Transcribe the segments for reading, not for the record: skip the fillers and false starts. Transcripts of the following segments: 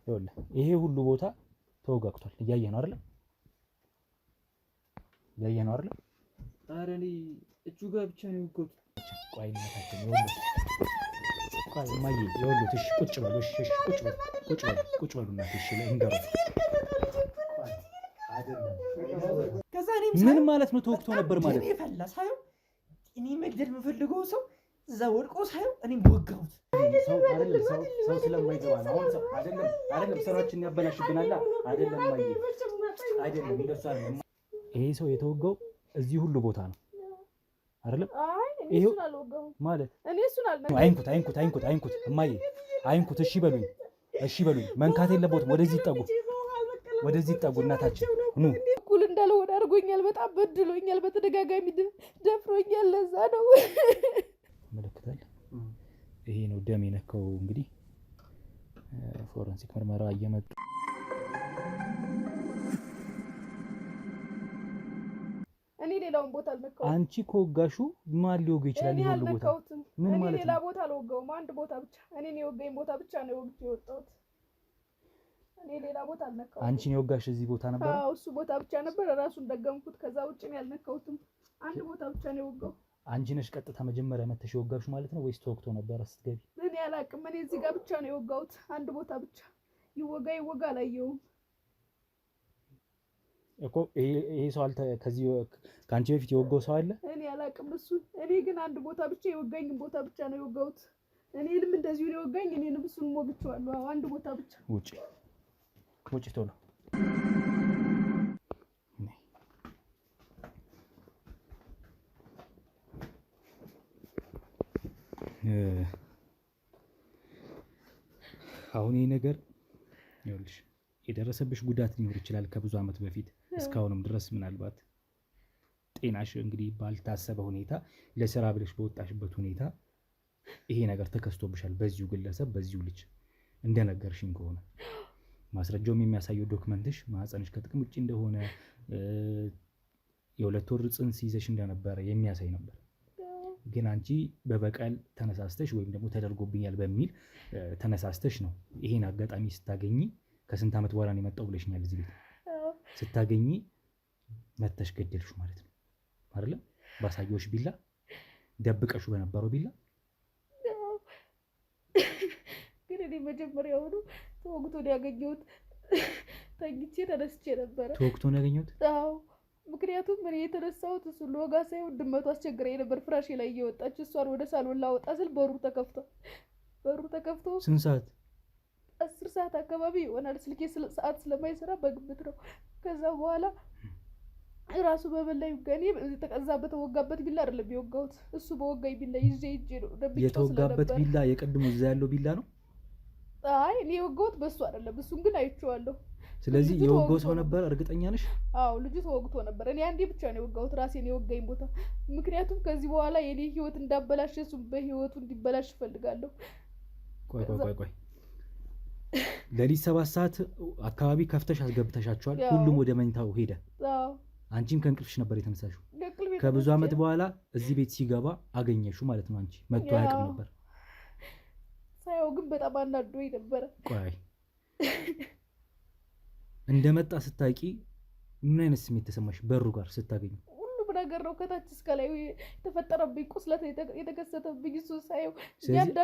ይኸውልህ ይሄ ሁሉ ቦታ ተወጋግቷል። እያየህ ነው አይደል? እያየህ ነው አይደል? ኧረ እኔ እጁ ጋር ብቻ ነው የወጋሁት። ቆይ እናታችን ይኸውልህ፣ ቆይ እማዬ ይኸውልህ፣ እሺ ቁጭ በሉ፣ እሺ ቁጭ በሉ እናቴ፣ እሺ ለእንገሩ ምን ማለት ነው? ተወግቶ ነበር ማለት ፈላ ሳየው እኔ መግደል የምፈልገው ሰው እዛ ወድቆ ሳየው እኔም ወጋሁት። ሰው ስለማይገባ ነው። አሁን አይደለም ስራችን ያበላሽብናል። አይደለም ማየ አይደለም እንደሱ አይደለም። ይሄ ሰው የተወጋው እዚህ ሁሉ ቦታ ነው አይደለም? እኔ እሱን አልወጋሁም ማለት እኔ እሱን አልነካሁም። አይንኩት እማዬ አይንኩት። እሺ በሉኝ። መንካት የለበትም። ወደዚህ ይጠጉ እናታችን ኑ። እኩል እንዳልሆነ አድርጎኛል። በጣም በድሎኛል። በተደጋጋሚ ደፍሮኛል። ለዛ ነው መለክታል። ይሄ ነው ደም የነካው። እንግዲህ ፎረንሲክ ምርመራ እየመጡ እኔ ሌላውን ቦታ አልነካሁም። አንቺ ከወጋሹ ማን ሊወጋ ይችላል? ይሄ ሁሉ ቦታ ምን ማለት ነው? ሌላ ቦታ አልወጋውም። አንድ ቦታ ብቻ እኔን የወጋኝ ቦታ ብቻ ነው ወግቼ የወጣሁት። እኔ ሌላ ቦታ አልነካሁም። አንቺን የወጋሽ እዚህ ቦታ ነበር? አዎ እሱ ቦታ ብቻ ነበር። ራሱን ደገምኩት። ከዛ ውጭ ነው ያልነካሁትም። አንድ ቦታ ብቻ ነው የወጋው። አንቺ ነሽ ቀጥታ መጀመሪያ መተሽ የወጋሽ ማለት ነው ወይስ ተወግቶ ነበር ስትገቢ? እኔ አላውቅም። እኔ እዚህ ጋር ብቻ ነው የወጋሁት። አንድ ቦታ ብቻ ይወጋ አላየሁም እኮ። ይሄ ሰው ከዚህ ከአንቺ በፊት የወጋው ሰው አለ? እኔ አላውቅም እሱን። እኔ ግን አንድ ቦታ ብቻ የወጋኝን ቦታ ብቻ ነው የወጋሁት። እኔንም እንደዚሁ ነው የወጋኝ። እኔንም እሱን ወግቼዋለሁ። አንድ ቦታ ብቻ። ውጭ ቶሎ። አሁን ይሄ ነገር ይኸውልሽ የደረሰብሽ ጉዳት ሊኖር ይችላል ከብዙ ዓመት በፊት እስካሁንም ድረስ ምናልባት ጤናሽ እንግዲህ ባልታሰበ ሁኔታ ለስራ ብለሽ በወጣሽበት ሁኔታ ይሄ ነገር ተከስቶብሻል። በዚሁ ግለሰብ በዚሁ ልጅ እንደነገርሽኝ ከሆነ ማስረጃውም የሚያሳየው ዶክመንትሽ ማህፀንሽ ከጥቅም ውጭ እንደሆነ የ2 ወር ጽንስ ይዘሽ እንደነበረ የሚያሳይ ነበር። ግን አንቺ በበቀል ተነሳስተሽ ወይም ደግሞ ተደርጎብኛል በሚል ተነሳስተሽ ነው ይሄን አጋጣሚ ስታገኚ ከስንት ዓመት በኋላ ነው የመጣው ብለሽኛል። እዚህ ቤት ስታገኚ መተሽ ገደልሽው ማለት ነው አይደል? ባሳየውሽ ቢላ ደብቀሽው በነበረው ቢላ። ግን እኔ መጀመሪያውኑ ተወግቶ ነው ያገኘሁት። ተኝቼ ተነስቼ ነበረ። ተወግቶ ነው ያገኘሁት? አዎ ምክንያቱም እኔ የተነሳሁት እሱን ለወጋ ሳይሆን ድመቱ አስቸግረኝ ነበር። ፍራሼ ላይ እየወጣች እሷን ወደ ሳሎን ላወጣ ስል በሩ ተከፍቶ ስንት ሰዓት? 10 ሰዓት አካባቢ ይሆናል። ስልኬ ሰዓት ስለማይሰራ በግምት ነው። ከዛ በኋላ ራሱ በበላዩ ገኔ ተቀዛ በተወጋበት ቢላ አይደለም የወጋሁት። እሱ በወጋኝ ቢላ ይዤ ነው ደብቄው። የተወጋበት ቢላ የቀድሞ እዛ ያለው ቢላ ነው? አይ እኔ የወጋሁት በሱ አይደለም። እሱን ግን አይቼዋለሁ። ስለዚህ የወጋው ሰው ነበር? እርግጠኛ ነሽ? አዎ ልጁ ተወግቶ ነበር። እኔ አንዴ ብቻ ነው የወጋሁት ራሴን የወጋኝ ቦታ። ምክንያቱም ከዚህ በኋላ የኔ ህይወት እንዳበላሽ እሱም በህይወቱ እንዲበላሽ እፈልጋለሁ። ቆይ ለሊት 7 ሰዓት አካባቢ ከፍተሽ አስገብተሻቸዋል። ሁሉም ወደ መኝታው ሄደ። አንቺም ከእንቅልፍሽ ነበር የተነሳሽው። ከብዙ ዓመት በኋላ እዚህ ቤት ሲገባ አገኘሽው ማለት ነው። አንቺ መጥቶ አያውቅም ነበር? ሳይው ግን በጣም አናዶኝ ነበረ። ቆይ እንደመጣ ስታቂ ምን አይነት ስሜት ተሰማሽ? በሩ ጋር ስታገኙ ሁሉም ነገር ነው ከታች እስከ ላይ የተፈጠረብኝ ቁስለት የተከሰተብኝ እሱ ሳይው።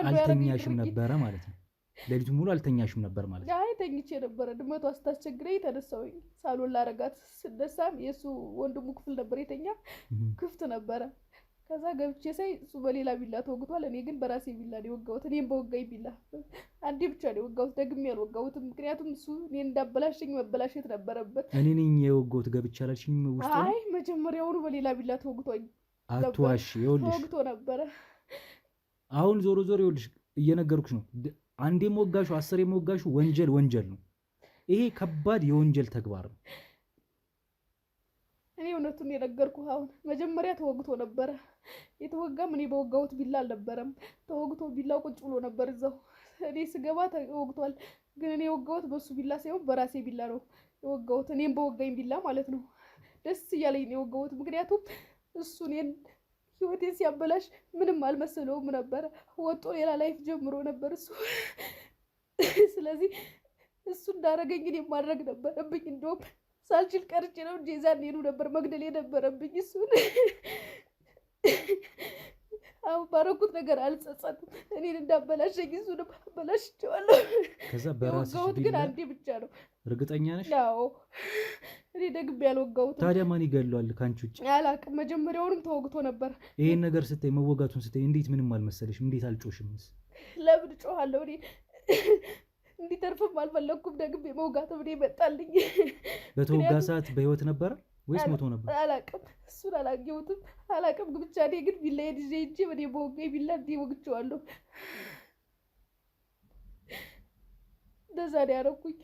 አልተኛሽም ነበረ ማለት ነው? ሌሊቱን ሙሉ አልተኛሽም ነበር ማለት ነው? አይ ተኝቼ ነበረ። ድመቷ ስታስቸግረኝ ተነሳሁኝ። ሳሎን ላረጋት ስነሳም የእሱ ወንድሙ ክፍል ነበር የተኛ፣ ክፍት ነበረ። ከዛ ገብቼ ሳይ እሱ በሌላ ቢላ ተወግቷል። እኔ ግን በራሴ ቢላ ነው የወጋሁት። እኔም በወጋኝ ቢላ አንዴ ብቻ ነው የወጋሁት። ደግሜ አልወጋሁትም። ምክንያቱም እሱ እኔን እንዳበላሸኝ መበላሸት ነበረበት። እኔ ነኝ የወጋሁት ገብቼ አላልሽኝም? ውስጥ አይ መጀመሪያውኑ በሌላ ቢላ ተወግቶኝ አትዋሽ። ይኸውልሽ ተወግቶ ነበረ። አሁን ዞሮ ይኸውልሽ እየነገርኩሽ ነው። አንዴ ሞጋሹ 10 የሞጋሹ ወንጀል ነው። ይሄ ከባድ የወንጀል ተግባር ነው። እኔ እውነቱን የነገርኩህ አሁን መጀመሪያ ተወግቶ ነበረ። የተወጋም እኔ በወጋሁት ቢላ አልነበረም። ተወግቶ ቢላው ቁጭ ብሎ ነበር እዛው። እኔ ስገባ ተወግቷል። ግን እኔ የወጋሁት በሱ ቢላ ሳይሆን በራሴ ቢላ ነው የወጋሁት። እኔም በወጋኝ ቢላ ማለት ነው። ደስ እያለኝ ነው የወጋሁት። ምክንያቱም እሱ እኔን ህይወቴን ሲያበላሽ ምንም አልመሰለውም ነበረ። ወጦ ሌላ ላይፍ ጀምሮ ነበር እሱ። ስለዚህ እንዳረገኝ እኔ ማድረግ ነበረብኝ። እንደውም ሳልችል ቀርቼ ነው እንጂ የዛን ሄዱ ነበር መግደል የነበረብኝ እሱን። አሁን ባረኩት ነገር አልጸጸትም። እኔን እንዳበላሸኝ እሱንም አበላሽቼዋለሁ። ከዛ በራስሽ ግን አንዴ ብቻ ነው። እርግጠኛ ነሽ? አዎ እኔ ደግሜ ያልወጋሁትም። ታዲያ ማን ይገለዋል ከአንቺ ውጭ? አላውቅም። መጀመሪያውንም ተወግቶ ነበር። ይሄን ነገር ስታይ መወጋቱን ስታይ እንዴት ምንም አልመሰለሽም? እንዴት አልጮሽምስ? ለምን ጮሃለሁ? እኔ እንዲተርፍም አልፈለኩም። ደግሜ መውጋትም እኔ መጣልኝ። በተወጋ ሰዓት በህይወት ነበረ ወይስ ሞቶ ነበር? አላውቅም። እሱን አላየሁትም። አላውቅም። ብቻ እኔ ግን ቢላዬን ይዤ ሂጄ እኔ በወጋኝ ቢላ እንዲህ ወግቼዋለሁ። እንደዛ ነው ያደረኩኝ።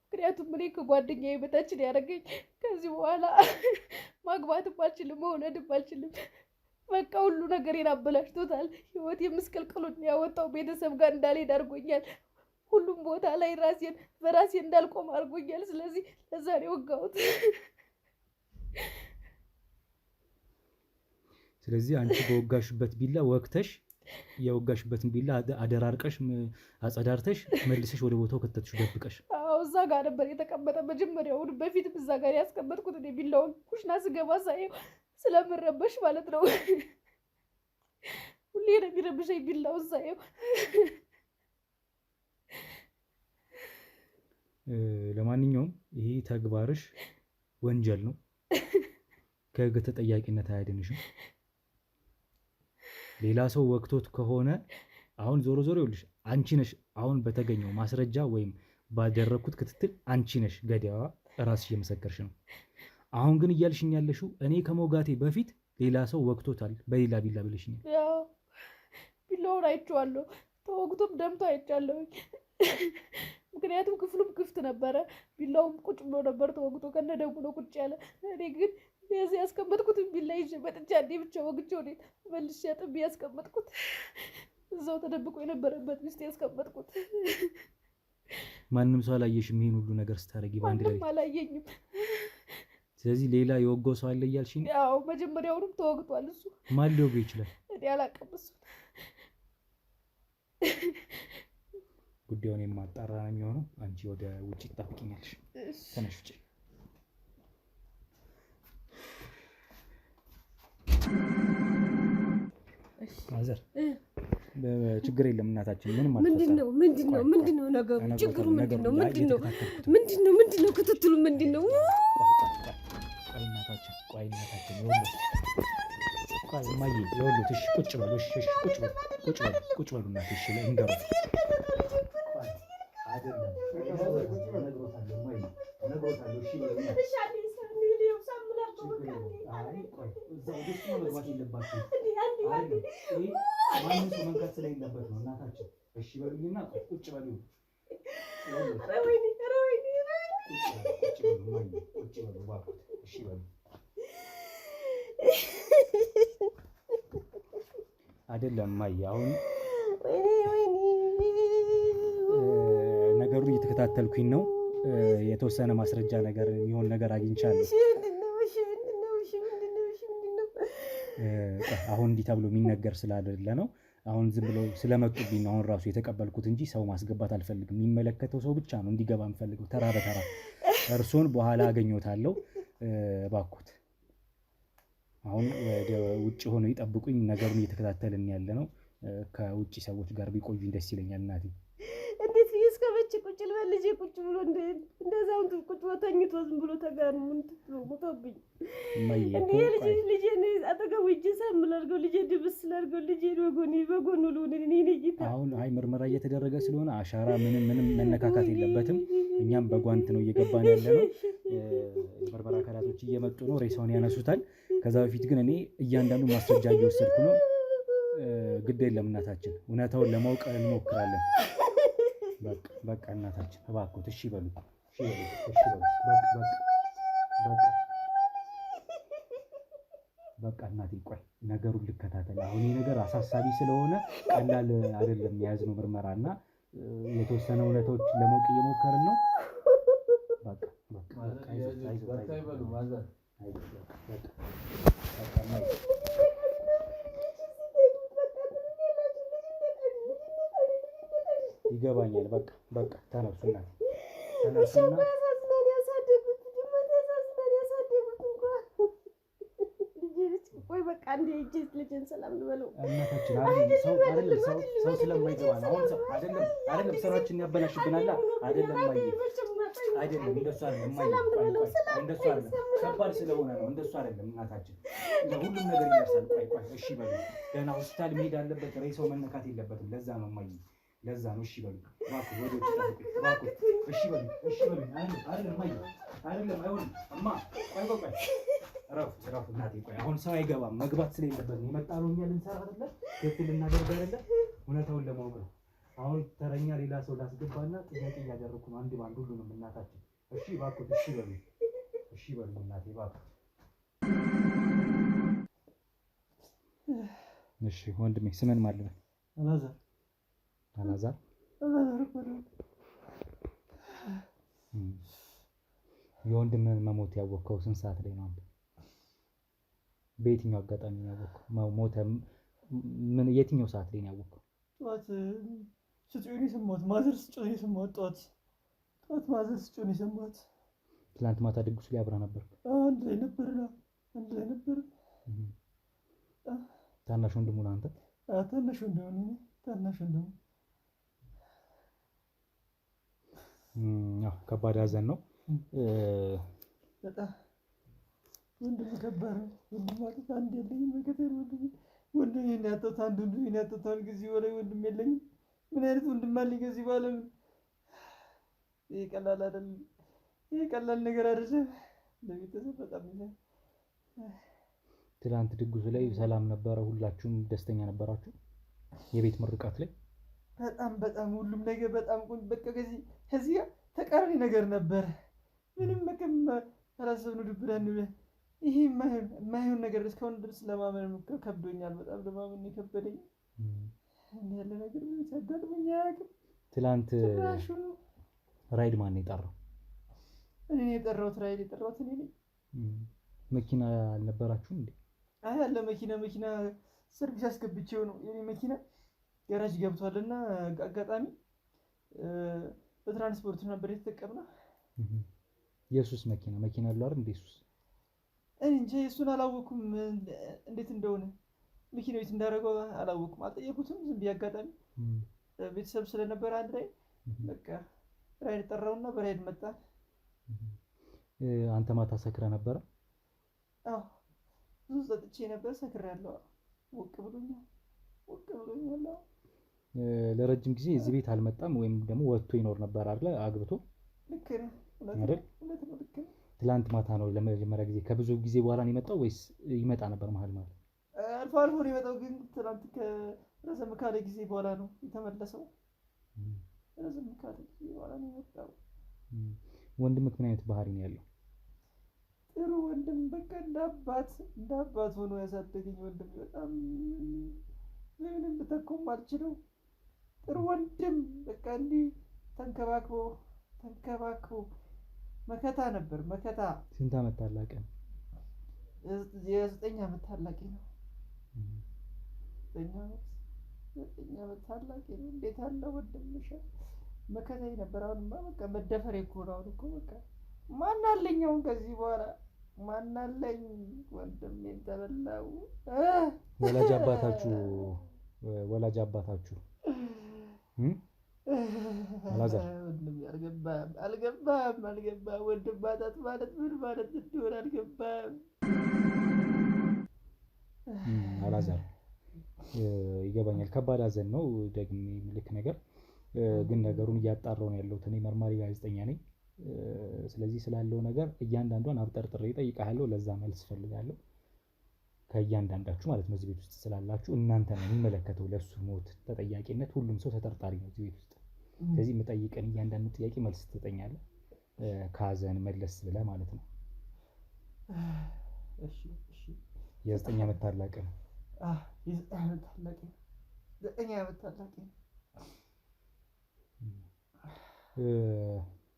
ምክንያቱም እኔ ከጓደኛዬ በታች ነው ያደረገኝ። ከዚህ በኋላ ማግባትም አልችልም፣ መውለድም አልችልም። በቃ ሁሉ ነገሬን አበላሽቶታል። ህይወት የምስቅልቅሉን ያወጣው ቤተሰብ ጋር እንዳልሄድ አድርጎኛል። ሁሉም ቦታ ላይ በራሴ እንዳልቆም አድርጎኛል። ስለዚህ ለዛ ነው የወጋሁት። ስለዚህ አንቺ በወጋሽበት ቢላ ወቅተሽ የወጋሽበትን ቢላ አደራርቀሽ አጸዳርተሽ መልሰሽ ወደ ቦታው ከተትሽ ደብቀሽ። አዎ እዛ ጋር ነበር የተቀመጠ መጀመሪያውን። በፊትም እዛ ጋር ያስቀመጥኩት እኔ ቢላውን ኩሽና ስገባ ሳየው ስለምረበሽ ማለት ነው። ሁሌ ነው የሚረብሸኝ ቢላውን ሳየው። ለማንኛውም ይሄ ተግባርሽ ወንጀል ነው። ከህግ ተጠያቂነት አያድንሽም። ሌላ ሰው ወቅቶት ከሆነ አሁን ዞሮ ይኸውልሽ አንቺ ነሽ አሁን በተገኘው ማስረጃ ወይም ባደረኩት ክትትል አንቺ ነሽ ገዳይዋ፣ ራስሽ እየመሰከርሽ ነው። አሁን ግን እያልሽኝ ያለሽው እኔ ከመውጋቴ በፊት ሌላ ሰው ወቅቶታል በሌላ ቢላ ብለሽኛል። ያው ቢላውን አይቼዋለሁ፣ ተወግቶም ደምቶ አይቻለሁ። ምክንያቱም ክፍሉም ክፍት ነበረ፣ ቢላውም ቁጭ ብሎ ነበር ተወግቶ ከነ ደሙ ነው ቁጭ ያለ። እኔ ግን የዚህ ያስቀመጥኩትን ቢላ ይዤ መጥቻ እንዴ ብቻ ወግቼው ነው መልሼ አጥቤ ያስቀመጥኩት። እዛው ተደብቆ የነበረበት ውስጥ ያስቀመጥኩት። ማንም ሰው አላየሽም ይሄን ሁሉ ነገር ስታረጊ? ባንድ ላይ ማንም አላየኝም። ስለዚህ ሌላ የወጋው ሰው አለ እያልሽኝ? ያው መጀመሪያውንም ተወግቷል እሱ። ማን ሊወጋ ይችላል? እኔ አላውቅም እሱ። ጉዳዩን የማጣራ ነው የሚሆነው። አንቺ ወደ ውጭ ትጠብቂኛለሽ። ተነሽ ውጭ። ማዘር ችግር የለም እናታችን። ምንም ምንድነው ነገሩ? ችግሩ ምንድነው? ክትትሉ ምንድነው? ቆይ እናታችን ቆይ ማዬ ይኸውልህ፣ እሺ ቁጭ በሉ፣ እሺ ቁጭ በሉ እናቴ። እሺ ለእንገሩ አይደለም ነግሮታለሁ። እሺ በሉ ማንም ሰው መንካት ስለሌለበት ነው እናታችን። እሺ በሉኝና ቁጭ በሉ። እሺ በሉ አይደለም ማየ፣ አሁን ነገሩን እየተከታተልኩኝ ነው። የተወሰነ ማስረጃ ነገር የሚሆን ነገር አግኝቻለሁ። አሁን እንዲህ ተብሎ የሚነገር ስላደለ ነው። አሁን ዝም ብለው ስለመጡብኝ አሁን ራሱ የተቀበልኩት እንጂ ሰው ማስገባት አልፈልግም። የሚመለከተው ሰው ብቻ ነው እንዲገባ የምፈልገው፣ ተራ በተራ። እርሶን በኋላ አገኘታለሁ። እባክዎት አሁን ወደ ውጭ ሆነው ይጠብቁኝ። ነገሩን እየተከታተልን ያለ ነው። ከውጭ ሰዎች ጋር ቢቆዩኝ ደስ ይለኛል እናቴ። እንዴት እስከ መቼ ቁጭ ልበል? ልጄ ቁጭ ብሎ እንደዛው ቁጭ ብሎ ተኝቶ ዝም ብሎ ተጋርሙን ሞቶብኝ። ልጄ አጠገቡ እጄ ሳምል አድርገው ልጄ ድብስ ስላድርገው ልጄ በጎኑ ልሁን እኔ ጌታ። አሁን አይ ምርመራ እየተደረገ ስለሆነ አሻራ ምንም መነካካት የለበትም። እኛም በጓንት ነው እየገባን ያለ ነው። ምርመራ አካላቶች እየመጡ ነው፣ ሬሳውን ያነሱታል። ከዛ በፊት ግን እኔ እያንዳንዱ ማስረጃ እየወሰድኩ ነው። ግድ የለም እናታችን፣ እውነታውን ለማወቅ እንሞክራለን። በቃ እናታችን እባክዎት እሺ በሉ። በቃ እናቴ ቆይ ነገሩን ልከታተል። አሁን ይህ ነገር አሳሳቢ ስለሆነ ቀላል አይደለም የያዝነው ምርመራ እና የተወሰነ እውነታዎች ለማወቅ እየሞከርን ነው። ይገባኛል። በቃ ተነሱ እናቴ። ትናንትና ያሳዝናል። ያሳደጉት ድመት ያሳዝናል። ያሳደጉት እንኳን ልጅ ቆይ በቃ እንደ እጅ ልጅን ሰላም ልበለው። እናታችን አይደለም ሰው ስለማይገባ ነው። አሁን ሰው አይደለም ስራችን ያበላሽብናል። አይደለም አይደለም እንደሱ አይደለም እንደሱ አይደለም። ከባድ ስለሆነ ነው። እንደሱ አይደለም እናታችን። ሁሉም ነገር ይደርሳል። ቆይ እሺ በሉ። ገና ሆስፒታል መሄድ አለበት። ሬሳው መነካት የለበትም። ለዛ ነው ማይ ለዛ ነው። እሺ በሉ እባክህ፣ ወደ ውጭ ጠብቁ እባክህ። እሺ በሉ አይደለም ማይ አይደለም አይሆንም። እማ ቆይ እረፍ እናቴ። ቆይ አሁን ሰው አይገባም። መግባት ስለሌለበት ነው የመጣነው። እኛ ልንሰራ አይደለ? ትክክል ልናደርግ አይደለ? እውነታውን ለማወቅ ነው። አሁን ተረኛ ሌላ ሰው ላስገባና ጥያቄ እያደረኩ ነው አንድ ባንድ ሁሉንም እናታችን። እሺ እባክህ እሺ በሉ እናቴ እባክህ። እሺ ወንድሜ ስምን ማለት ነው? አላዛር የወንድምህን መሞት ያወቅኸው ስንት ሰዓት ላይ ነው አንተ? በየትኛው አጋጣሚ ነው ያወቅኸው? ሞተ የትኛው ሰዓት ላይ ነው ያወቅኸው? ጠዋት ስጮህ የሰማሁት ማዘር ስጮህ የሰማሁት ጠዋት ማዘር ስጮህ የሰማሁት። ትናንት ማታ ድግሱ ላይ አብረህ ነበር? አንድ ላይ ነበር። ታናሽ ወንድሙ ነው አንተ? ታናሽ ወንድሙ። ከባድ ሐዘን ነው በጣም። ወንድም ከባድ ነው። ወንድም ማለት አንድ የለኝም። መከተል ወንድም ያጣሁት አንድ ወንድም ያጣሁት አሁን ጊዜ በላይ ወንድም የለኝም። ምን አይነት ወንድም አለኝ ከዚህ በኋላ? ይሄ ቀላል አይደለም። ይሄ ቀላል ነገር አይደለም። ለቤተሰብ በጣም ይላል። ትናንት ድግሱ ላይ ሰላም ነበረ? ሁላችሁም ደስተኛ ነበራችሁ? የቤት ምርቃት ላይ በጣም ሁሉም ነገር በጣም በቃ ከዚህ ጋር ተቃራኒ ነገር ነበረ። ምንም መከም አላሰብነው ድብዳን ይሄ የማይሆን ነገር እስካሁን ድረስ ለማመን ከብዶኛል። በጣም ለማመን የከበደኝ ያለ ነገር ሲያጋጥመኝ አያውቅም። ትናንት ራይድ ማን ነው የጠራው? እኔ የጠራሁት ራይድ የጠራሁት እኔ ነኝ። መኪና አልነበራችሁም እንዴ? አይ ያለ መኪና ሰርቪስ አስገብቼው ነው። የኔ መኪና ጋራጅ ገብቷልና አጋጣሚ በትራንስፖርት ነበር የተጠቀምነው። የሱስ መኪና አለው አይደል እንዴ? ሱስ እኔ እንጂ እሱን አላወኩም እንዴት እንደሆነ መኪናው የት እንዳደረገው አላወኩም። አልጠየኩትም። ዝም ብዬ አጋጣሚ ቤተሰብ ስለነበረ አንድ ላይ በቃ ራይድ ጠራውና በራይድ መጣን። አንተ ማታ ሰክረህ ነበረ? አዎ ብዙ ጠጥቼ ነበር። ሰክሬያለሁ። ወቅ ብሎኛል። ለረጅም ጊዜ እዚህ ቤት አልመጣም ወይም ደግሞ ወጥቶ ይኖር ነበር አይደል? አግብቶ ልክ ነህ አይደል? ልክ ነህ። ትላንት ማታ ነው ለመጀመሪያ ጊዜ? ከብዙ ጊዜ በኋላ ነው የመጣው ወይስ ይመጣ ነበር መሀል ማለት? አልፎ ነው የመጣው፣ ግን ትላንት ከረዘም ካለ ጊዜ በኋላ ነው የተመለሰው። ረዘም ካለ ጊዜ በኋላ ነው የመጣው። ወንድምህ ምን አይነት ባህሪ ነው ያለው? ጥሩ ወንድም፣ በቃ እንደ አባት ሆኖ ያሳደገኝ ወንድም። በጣም ምንም ልተካውም አልችለው። ጥሩ ወንድም፣ በቃ እንዲህ ተንከባክቦ መከታ ነበር። መከታ። ስንት ዓመት ታላቅ ነው? የ9 ዓመት ታላቅ ነው። 9 ዓመት ታላቅ ነው። እንዴት አለ ወንድምሽ! መከታዬ ነበር። አሁንማ በቃ መደፈሬ እኮ ነው። አሁን እኮ በቃ ማን አለኝ አሁን ከዚህ በኋላ ማን አለኝ? ወንድሜን ተበላው። ወላጅ አባታችሁ አላዛር አልገባም። ወንድም ማጣት ማለት ምን ማለት እንደሆነ አልገባም። አላዛር ይገባኛል። ከባድ ሐዘን ነው። ደግሜ ልክ ነገር ግን ነገሩን እያጣራሁ ነው ያለሁት። እኔ መርማሪ ጋዜጠኛ ነኝ። ስለዚህ ስላለው ነገር እያንዳንዷን አብጠርጥሬ እጠይቅሃለሁ። ለዛ መልስ እፈልጋለሁ ከእያንዳንዳችሁ ማለት ነው። እዚህ ቤት ውስጥ ስላላችሁ እናንተ ነው የሚመለከተው። ለእሱ ሞት ተጠያቂነት ሁሉም ሰው ተጠርጣሪ ነው እዚህ ቤት ውስጥ። ስለዚህ የምጠይቀን እያንዳንዱ ጥያቄ መልስ ትሰጠኛለህ፣ ከሐዘን መለስ ብለህ ማለት ነው። የ9 ዓመት ታላቅ ነው።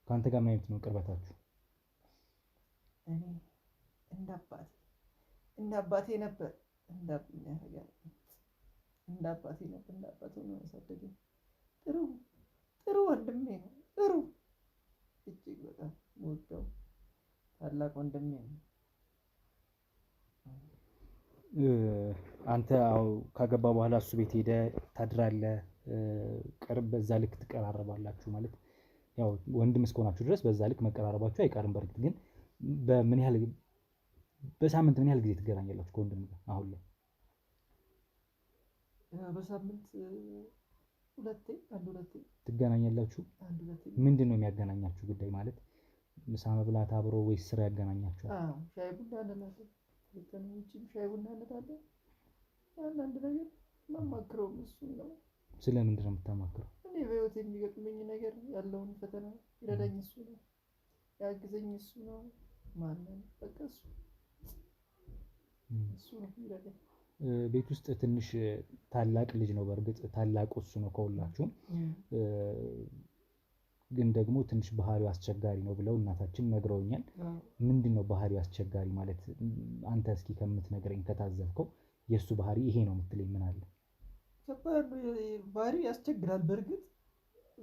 ከአንተ ጋር ምን አይነት ነው ቅርበታችሁ? እኔ እንደ አባቴ ነበር። እንደ አባቴ ነው ያሳደገኝ። ጥሩ ወንድሜ ነው። ጥሩ ታላቅ ወንድሜ ነው። አንተ ካገባ በኋላ እሱ ቤት ሄደ ታድራለህ። ቅርብ በዛ ልክ ትቀራረባላችሁ ማለት ያው ወንድም እስከሆናችሁ ድረስ በዛ ልክ መቀራረባችሁ አይቀርም። በእርግጥ ግን በሳምንት ምን ያህል ጊዜ ትገናኛላችሁ ከወንድም ጋር አሁን ላይ? በሳምንት ሁለቴ ትገናኛላችሁ። ምንድን ነው የሚያገናኛችሁ ጉዳይ? ማለት ምሳ መብላት አብሮ ወይስ ስራ ያገናኛችኋል? ሻይ ቡና እንላለን። ውጭም ሻይ ቡና እንላለን። አንዳንድ ነገር ማማክረውም እሱን ነው። ስለምንድን ነው የምታማክረው? እኔ በህይወት የሚገጥመኝ ነገር ያለውን ፈተና ይረዳኝ እሱ ነው፣ ያግዘኝ እሱ ነው። ማንም በቃ እሱ ነው ይረዳኝ። ቤት ውስጥ ትንሽ ታላቅ ልጅ ነው። በእርግጥ ታላቁ እሱ ነው ከሁላችሁም። ግን ደግሞ ትንሽ ባህሪው አስቸጋሪ ነው ብለው እናታችን ነግረውኛል። ምንድን ነው ባህሪው አስቸጋሪ ማለት? አንተ እስኪ ከምትነግረኝ ከታዘብከው የእሱ ባህሪ ይሄ ነው የምትለኝ ምን አለ? ከባድ ነው ባህሪው፣ ያስቸግራል። በእርግጥ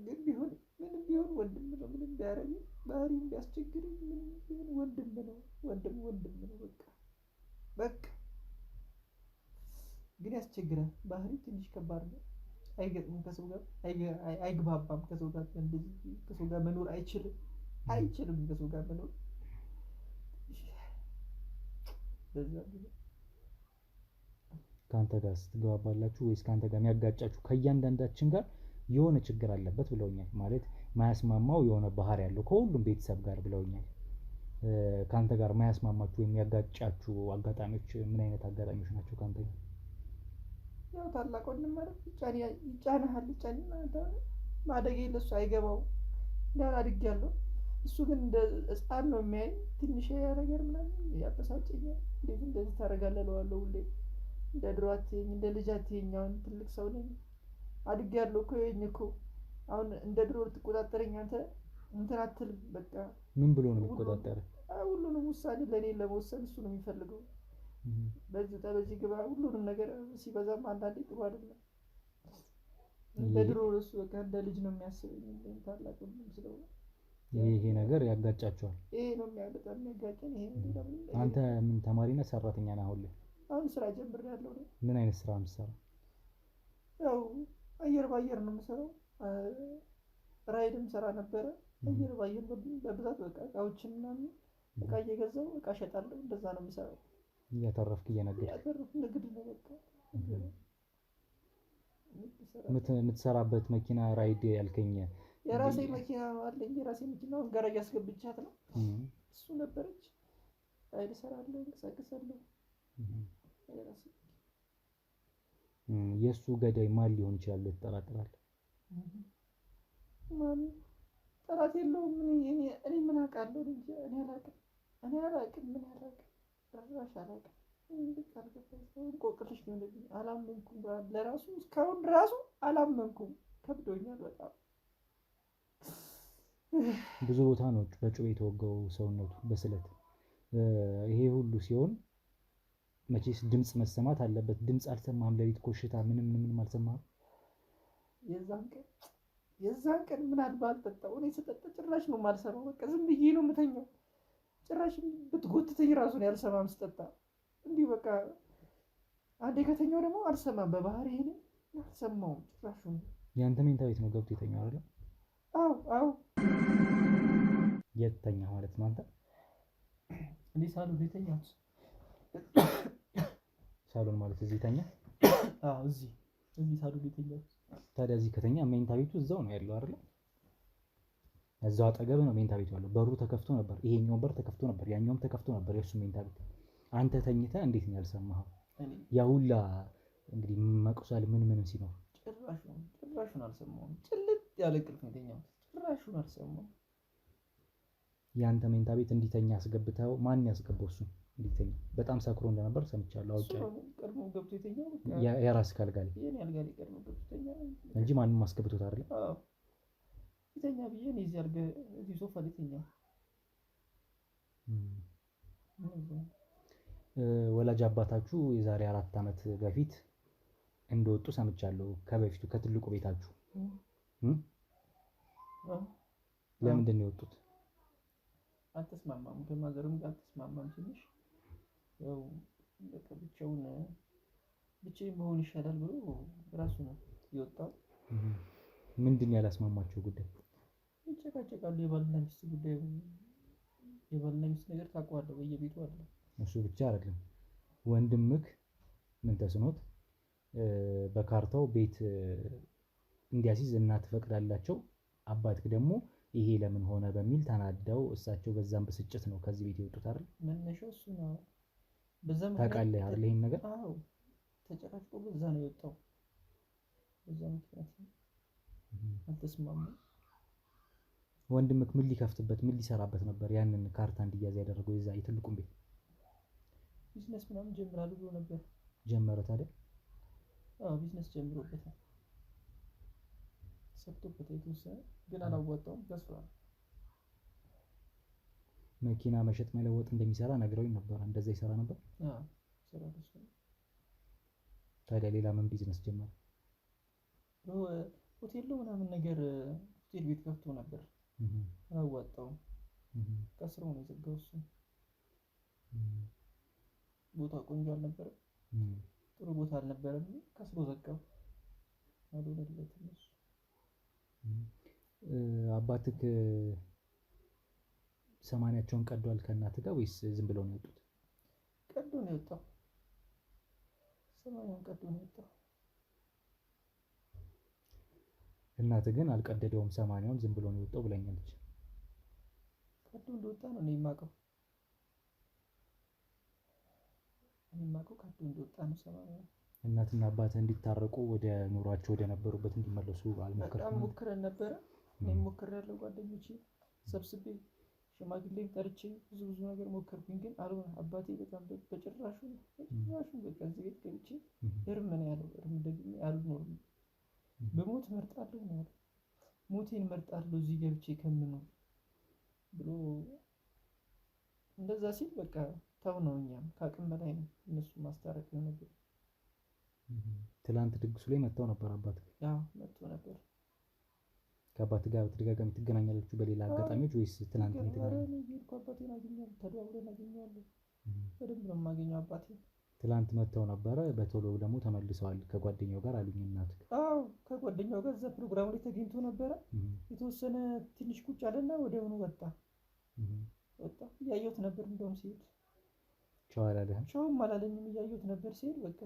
ግን ቢሆን ምንም ቢሆን ወንድም ነው። ምንም ቢያረግ ባህሪው ቢያስቸግርም ምንም ቢሆን ወንድም ነው። ወንድም ነው በቃ ግን ያስቸግራል። ባህሪ ትንሽ ከባድ ነው። አይገጥምም ከሰው ጋር አይግባባም። ከሰው ጋር እንደዚህ ከሰው ጋር መኖር አይችልም ከሰው ጋር መኖር። በዛ ከአንተ ጋር ስትግባባላችሁ ወይስ ከአንተ ጋር የሚያጋጫችሁ? ከእያንዳንዳችን ጋር የሆነ ችግር አለበት ብለውኛል። ማለት ማያስማማው የሆነ ባህሪ ያለው ከሁሉም ቤተሰብ ጋር ብለውኛል። ከአንተ ጋር ማያስማማችሁ የሚያጋጫችሁ አጋጣሚዎች ምን አይነት አጋጣሚዎች ናቸው ከአንተ ጋር? ያው ታላቅ ወንድም ማለት ይጫንሃል። ማደጌ ለሱ አይገባው እንዳል አድጌያለሁ። እሱ ግን እንደ ሕፃን ነው የሚያይ። ትንሽ ነገር ምናምን ያበሳጨኛል። እንዴት እንደዚህ ታደርጋለህ እለዋለሁ ሁሌ። እንደ ድሮ አትይኝ፣ እንደ ልጅ አትይኝ። አሁን ትልቅ ሰው ነኝ፣ አድጌያለሁ እኮ ይኸኝ እኮ። አሁን እንደ ድሮ ልትቆጣጠረኝ አንተ እንትን አትልም። በቃ ምን ብሎ ነው የሚቆጣጠር? ሁሉንም ውሳኔ ለእኔ ለመወሰን እሱ ነው የሚፈልገው። በዚህ ግባ ሁሉንም ነገር። ሲበዛም አንዳንዴ ጥሩ አይደለም። በድሮ እሱ በቃ እንደ ልጅ ነው የሚያስበኝ። ታላቅ ወንድም ስለሆነ ይሄ ነገር ያጋጫቸዋል። ይሄ ነው በጣም የሚያጋጨን። ይሄ አንተ ምን ተማሪ ነህ? ሰራተኛ ነህ? አሁን ስራ ጀምሬያለሁ። ምን አይነት ስራ ነው የምትሰራው? ያው አየር ባየር ነው የምሰራው። ራይድም ሰራ ነበረ። አየር ባየር በብዛት በቃ እቃዎችን ምናምን እቃ እየገዛው እቃ እሸጣለሁ። እንደዛ ነው የምሰራው። እያተረፍክ እየነገድክ? እያተረፍክ ንግድ ነው በቃ። የምትሰራበት መኪና ራይድ ያልከኝ? የራሴ መኪና አለኝ። የራሴ መኪና ጋራጅ አስገብቻት ነው። እሱ ነበረች። ራይድ እሰራለሁ፣ እንቀሳቀሳለሁ። የእሱ ገዳይ ማን ሊሆን ይችላል ትጠራጥራለህ? ማን ጠላት የለውም። እኔ ምን አውቃለሁ? እኔ አላውቅም። ምን አላውቅም። ጭራሽ አላውቅም። እንቆቅልሽ ነው። አላመንኩም። ለራሱ እስካሁን ራሱ አላመንኩም። ከብዶኛል በጣም። ብዙ ቦታ ነው በጩቤ የተወጋው ሰውነቱ በስለት። ይሄ ሁሉ ሲሆን መቼስ ድምፅ መሰማት አለበት። ድምፅ አልሰማህም? ሌሊት ኮሽታ ምንም አልሰማህም? የዛን ቀን ምናልባት አልጠጣው። እኔ ስጠጣ ጭራሽ ነው የማልሰማው። በቃ ዝም ብዬ ነው የምተኛው። ጭራሽ ብትጎትተኝ ራሱን ያልሰማም ስጠጣ። እንዲሁ በቃ አንዴ ከተኛው ደግሞ አልሰማም። በባህሪ ይሄ አልሰማውም ጭራሽ። ያንተ ሜንታ ቤት ነው ገብቶ የተኛው አይደል? አዎ። የት ተኛ ማለት ነው አንተ? እኔ ሳሎን የተኛሁት። ሳሎን ማለት እዚህ ተኛ? አዎ፣ እዚህ ሳሎን የተኛሁት። ታዲያ እዚህ ከተኛ ሜንታ ቤቱ እዛው ነው ያለው አይደል? እዛው አጠገብ ነው ሜንታ ቤቱ ያለው። በሩ ተከፍቶ ነበር። ይሄኛው በር ተከፍቶ ነበር፣ ያኛውም ተከፍቶ ነበር። የእሱ ሜንታ ቤት አንተ ተኝተህ እንዴት ነው ያልሰማኸው? ያ ሁላ እንግዲህ መቁሰል ምንም ሲኖር ጭራሹን አልሰማሁም። ጭልጥ ያለ እንቅልፍ ነው የተኛሁት። ጭራሹን አልሰማሁም። ያንተ ሜንታ ቤት እንዲተኛ አስገብተው? ማን ያስገባው እሱ እንዲተኛ? በጣም ሰክሮ እንደነበር ሰምቻለሁ። አውቄያለሁ። ቀድሞ ገብቶ የተኛው የራስ ካልጋ ላይ የኔ አልጋ ላይ ቀድሞ ገብቶ የተኛው እንጂ ማንም አስገብቶት አይደለም። አዎ፣ የተኛ ብዬ እኔ እዚህ አልጋ እዚህ ሶፋ ላይ ተኛው። ወላጅ አባታችሁ የዛሬ 4 ዓመት በፊት እንደወጡ ሰምቻለሁ። ከበፊቱ ከትልቁ ቤታችሁ ለምንድን ነው የወጡት? አልተስማማም፣ ከማዘርም ጋር አልተስማማም። ትንሽ ያው በቃ ብቻዬን መሆን ይሻላል ብሎ ራሱ ነው የወጣው። ምንድን ያላስማማቸው ጉዳይ? ይጨቃጨቃሉ። የባልና ሚስት ጉዳይ፣ የባልና ሚስት ነገር ታውቀዋለህ፣ በየቤቱ አለ። እሱ ብቻ አይደለም ወንድምክ ምን ተስኖት በካርታው ቤት እንዲያሲዝ እናት ትፈቅዳላቸው፣ አባትክ ደግሞ ይሄ ለምን ሆነ በሚል ተናደው እሳቸው በዛም ብስጭት ነው ከዚህ ቤት የወጡት አይደል? መነሻው እሱ ነው። በዛ ታውቃለህ አይደል ይሄን ነገር? አዎ ተጨቃጭቆ በዛ ነው የወጣው። በዛ ምክንያት አልተስማማም። ወንድምክ ምን ሊከፍትበት ምን ሊሰራበት ነበር ያንን ካርታ እንዲያዝ ያደረገው? የዛ የትልቁን ቤት ቢዝነስ ምናምን ጀምራሉ ብሎ ነበር። ጀመረ ታዲያ? አዎ ቢዝነስ ጀምሮበታል፣ ሰጥቶበት የተወሰነ ግን አላዋጣውም፣ ከስሯል። መኪና መሸጥ መለወጥ እንደሚሰራ ነግረውኝ ነበር። እንደዛ ይሰራ ነበር? አዎ ሰራ ደስ። ታዲያ ሌላ ምን ቢዝነስ ጀመረ? ሆቴል ነው ምናምን ነገር፣ ሆቴል ቤት ከፍቶ ነበር፣ አላዋጣውም፣ ከስሮ ነው የዘጋው። እሱ ቦታ ቆንጆ አልነበረም፣ ጥሩ ቦታ አልነበረም፣ ከስሮ ዘጋው። አልሆነለትም እሱ። አባትክ ሰማንያቸውን ቀዷል ከእናትህ ጋር ወይስ ዝም ብለው ነው የወጡት? ቀዶ ነው የወጣው፣ ሰማንያውን ቀዶ ነው የወጣው። እናትህ ግን አልቀደደውም፣ ሰማንያውን ዝም ብሎ ነው የወጣው ብለኛለች። ቀዶ እንደወጣ ነው እኔ የማውቀው። ቀዶ እንደወጣ ነው ሰማንያውን። እናትና አባትህ እንዲታረቁ ወደ ኑሯቸው ወደ ነበሩበት እንዲመለሱ አልሞከርኩም? በጣም ሞክረን ነበረ። እኔም ሞክሬያለሁ፣ ጓደኞቼ ሰብስቤ ሽማግሌም ጠርቼ ብዙ ነገር ሞከርኩኝ፣ ግን አልሆነ። አባቴ በጣም በጭራሹ በቃ እዚህ ቤት ገብቼ እርም ነው ያለው። እርም ደግሜ አልኖርም፣ በሞት እመርጣለሁ ነው ያለው። ሞቴን እመርጣለሁ እዚህ ገብቼ ከምኖር ብሎ እንደዛ ሲል በቃ ተው ነው። እኛም ከአቅም በላይ ነው እነሱ ማስታረቅ ነው ነበር። ትላንት ድግሱ ላይ መጥተው ነበር አባትህ? አዎ መጥቶ ነበር። ከአባትህ ጋር በተደጋጋሚ ትገናኛላችሁ በሌላ አጋጣሚዎች ወይስ ትናንት ነው የተገናኛችሁ? አባቴን አገኘዋለሁ፣ ተደዋውለን አገኘዋለሁ። በደንብ ነው የማገኘው አባቴን። ትላንት መጥተው ነበረ፣ በቶሎ ደግሞ ተመልሰዋል ከጓደኛው ጋር አሉኝ እናትህ። አዎ ከጓደኛው ጋር እዛ ፕሮግራሙ ላይ ተገኝቶ ነበረ። የተወሰነ ትንሽ ቁጭ አለና ወዲያውኑ ወጣ። እያየሁት ነበር እንደውም ሲሄድ። ቻው አላለህም? ቻውም አላለኝም፣ እያየሁት ነበር ሲሄድ። በቃ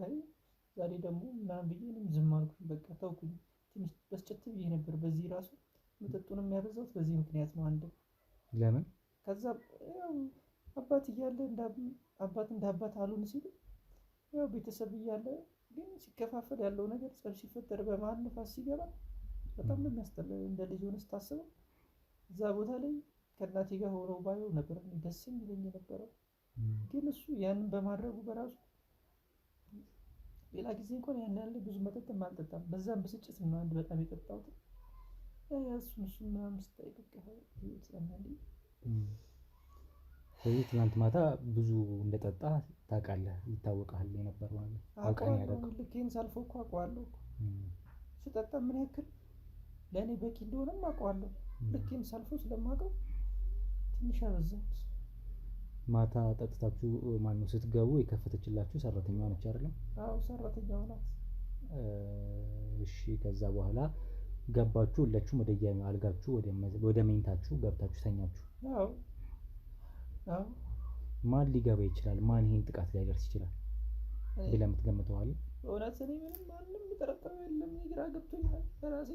ዛሬ ደግሞ ምናምን ብዬ እኔም ዝም አልኩኝ፣ በቃ ተውኩኝ። ትንሽ በስጨት ብዬ ነበር። በዚህ ራሱ መጠጡንም ያበዛሁት በዚህ ምክንያት ነው። አንድ ለምን ከዛ ያው አባት እያለ አባት እንደ አባት አሉን ሲሉ ያው ቤተሰብ እያለ ግን ሲከፋፈል ያለው ነገር ጸብ ሲፈጠር በመሀል ንፋስ ሲገባ በጣም ነው የሚያስጠላው። እንደ ልጅ ሆነ ስታስበው እዛ ቦታ ላይ ከእናቴ ጋር ሆነው ባየው ነበር ደስ የሚለኝ የነበረው። ግን እሱ ያንን በማድረጉ በራሱ ሌላ ጊዜ እንኳን ያን ያለ ብዙ መጠጥም አልጠጣም። በዛም ብስጭት ነው አንድ በጣም የጠጣሁት። እሱን ምናምን ስታይ በቃ ስለዚህ ትናንት ማታ ብዙ እንደጠጣ ታውቃለህ፣ ይታወቃል የነበረው ነገር አውቃኝ ያደረገው። ልኬን ሳልፈው እኮ አውቀዋለሁ። ስጠጣ ምን ያክል ለእኔ በቂ እንደሆነም አውቀዋለሁ። ልኬን ሳልፈው ስለማውቀው ትንሽ አበዛሁት። ማታ ጠጥታችሁ ማነው ስትገቡ የከፈተችላችሁ ሰራተኛዋ ነች አይደለም? አዎ ሰራተኛዋ ናት። እሺ ከዛ በኋላ ገባችሁ፣ ሁላችሁም ወደ አልጋችሁ ወደ መኝታችሁ ገብታችሁ ተኛችሁ? አዎ አዎ። ማን ሊገባ ይችላል? ማን ይሄን ጥቃት ሊያደርስ ይችላል ብለህ የምትገምተዋለህ? በእውነት እኔ ምንም ማንም የምጠረጥረው የለም። ግራ ገብቶኛል በራሴ።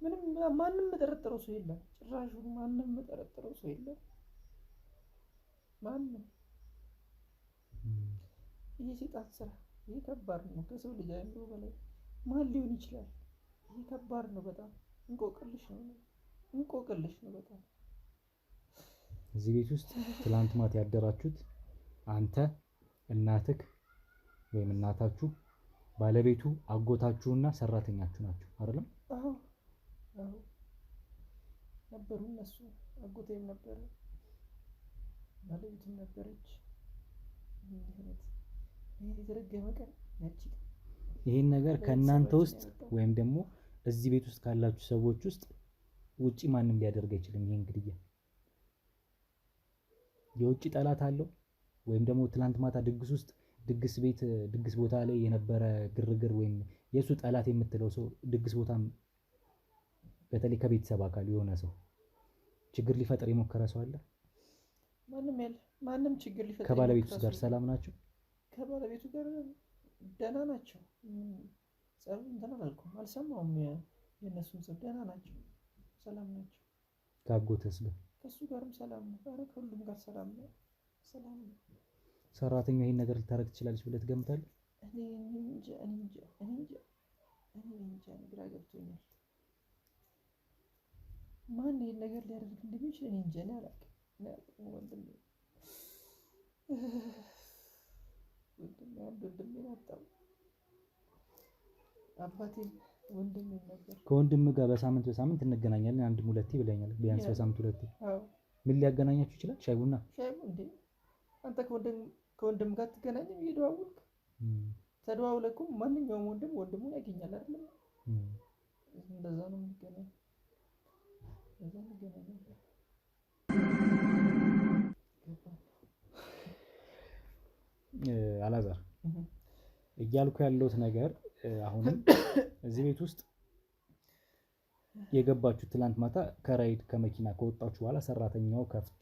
ምንም ማንም የምጠረጥረው ሰው የለም፣ ጭራሹ ማንም የምጠረጥረው ሰው የለም። ማንም ይሄ ሴጣን ስራ፣ ይሄ ከባድ ነው። ከሰው ልጅ አይምሮ በላይ ማን ሊሆን ይችላል? ይሄ ከባድ ነው በጣም። እንቆቅልሽ ነው በጣም። እዚህ ቤት ውስጥ ትላንት ማታ ያደራችሁት አንተ፣ እናትህ ወይም እናታችሁ፣ ባለቤቱ፣ አጎታችሁና ሰራተኛችሁ ናችሁ አይደለም? አዎ አዎ ነበሩ እነሱ። አጎቴም ነበረ፣ ባለቤቱም ነበረች። ይሄ የተረገመ ቀን ያቺ። ይሄን ነገር ከእናንተ ውስጥ ወይም ደግሞ እዚህ ቤት ውስጥ ካላችሁ ሰዎች ውስጥ ውጪ ማንም ሊያደርግ አይችልም። ይሄን ግድያ የውጭ ጠላት አለው ወይም ደግሞ ትላንት ማታ ድግስ ቦታ ላይ የነበረ ግርግር ወይም የእሱ ጠላት የምትለው ሰው ድግስ ቦታ በተለይ ከቤተሰብ አካል የሆነ ሰው ችግር ሊፈጥር የሞከረ ሰው አለ? ማንም ችግር ሊፈጥር ከባለቤቱ ጋር ሰላም ናቸው? ከባለቤቱ ጋር ደህና ናቸው። ጸብ እንትን አላልኩም፣ አልሰማሁም። የእነሱን ጸብ ደህና ናቸው፣ ሰላም ናቸው። ካጎተስ ጋር ከእሱ ጋርም ሰላም ነው። ኧረ ከሁሉም ጋር ሰላም ነው። ሰራተኛው ይሄን ነገር ልታረግ ትችላለች ብለህ ትገምታለህ? እኔ እንጃ ግራ ገብቶኛል። ማን ይሄን ነገር ሊያደርግ እንደሚችል እኔ እንጃ። እኔ አላውቅም። ወንድሜ አጣሁ። አባቴም ወንድሜ ነበር። ከወንድም ጋር በሳምንት እንገናኛለን አንድ ሁለቴ ብለኛል። ቢያንስ በሳምንት ሁለቴ። ምን ሊያገናኛችሁ ይችላል? ሻይ ቡና እንዴ? አንተ ከወንድም ጋር ትገናኝም? እየደዋወልክ ተደዋውለኩም ማንኛውም ወንድም ወንድሙን ያገኛል አይደል? እንደዛ ነው የሚገናኝ። አላዛር እያልኩ ያለሁት ነገር አሁንም እዚህ ቤት ውስጥ የገባችሁ ትላንት ማታ ከራይድ ከመኪና ከወጣችሁ በኋላ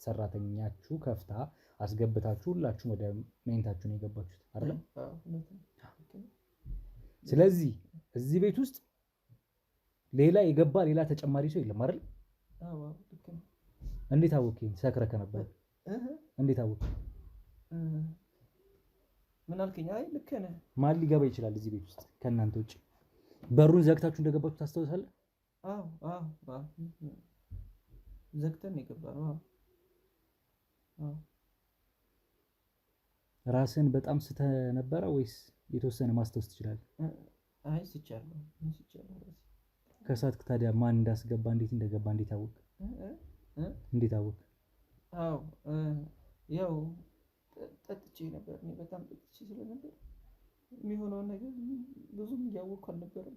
ሰራተኛችሁ ከፍታ አስገብታችሁ ሁላችሁም ወደ መኝታችሁ ነው የገባችሁት አይደል? ስለዚህ እዚህ ቤት ውስጥ ሌላ ተጨማሪ ሰው የለም አይደል? እንዴት አወቅኝ? ሰክረህ ነበር? እንዴት አወቅኝ? ምን አልከኝ? አይ ልክ ነህ። ማን ሊገባ ይችላል እዚህ ቤት ውስጥ ከእናንተ ውጭ? በሩን ዘግታችሁ እንደገባችሁ ታስታውሳለህ? አዎ ዘግተን የገባነው። ራስህን በጣም ስተህ ነበረ ወይስ የተወሰነ ማስታወስ ትችላለህ? አይ ስቻለሁ። ከሳትክ ታዲያ ማን እንዳስገባ እንዴት እንደገባ እንዴት አወቅ? እንዴት አወቅ? ያው ጠጥቼ ነበር። እኔ በጣም ጠጥቼ ስለነበር የሚሆነውን ነገር ብዙም እያወቅኩ አልነበረም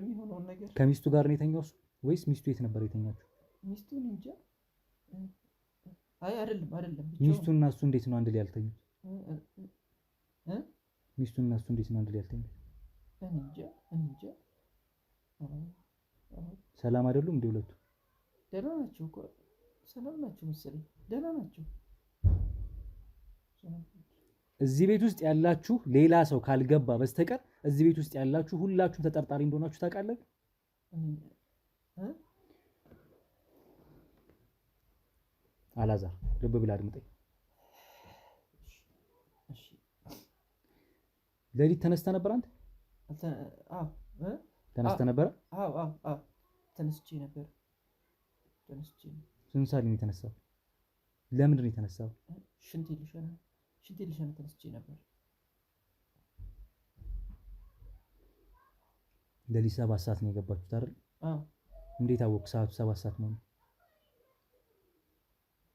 የሚሆነውን ነገር። ከሚስቱ ጋር ነው የተኛው እሱ ወይስ ሚስቱ የት ነበር የተኛችው? ሚስቱን እንጃ። አይ አይደለም። ሚስቱና እሱ እንዴት ነው አንድ ላይ ያልተኙት? ሚስቱና እሱ እንዴት ነው አንድ ላይ ያልተኙት? እንጃ። ሰላም አይደሉም እንደ ሁለቱ? ደህና ናቸው እኮ ሰላም ናቸው መሰለኝ። ደህና ናቸው። እዚህ ቤት ውስጥ ያላችሁ ሌላ ሰው ካልገባ በስተቀር እዚህ ቤት ውስጥ ያላችሁ ሁላችሁም ተጠርጣሪ እንደሆናችሁ ታውቃለህ? አላዛር ልብ ብለህ አድምጠኝ። ሌሊት ተነስተህ ነበር አንተ? ተነስተህ ነበር? ተነስቼ ነበር። ስንት ሰዓት ነው የተነሳው? ለምንድን ነው የተነሳው? ሽንቴ ልሸና ተነስቼ ነበር። ሌሊት 7 ሰዓት ነው የገባችሁት አይደል? እንዴት አወቅህ ሰዓቱ 7 ሰዓት መሆኑ?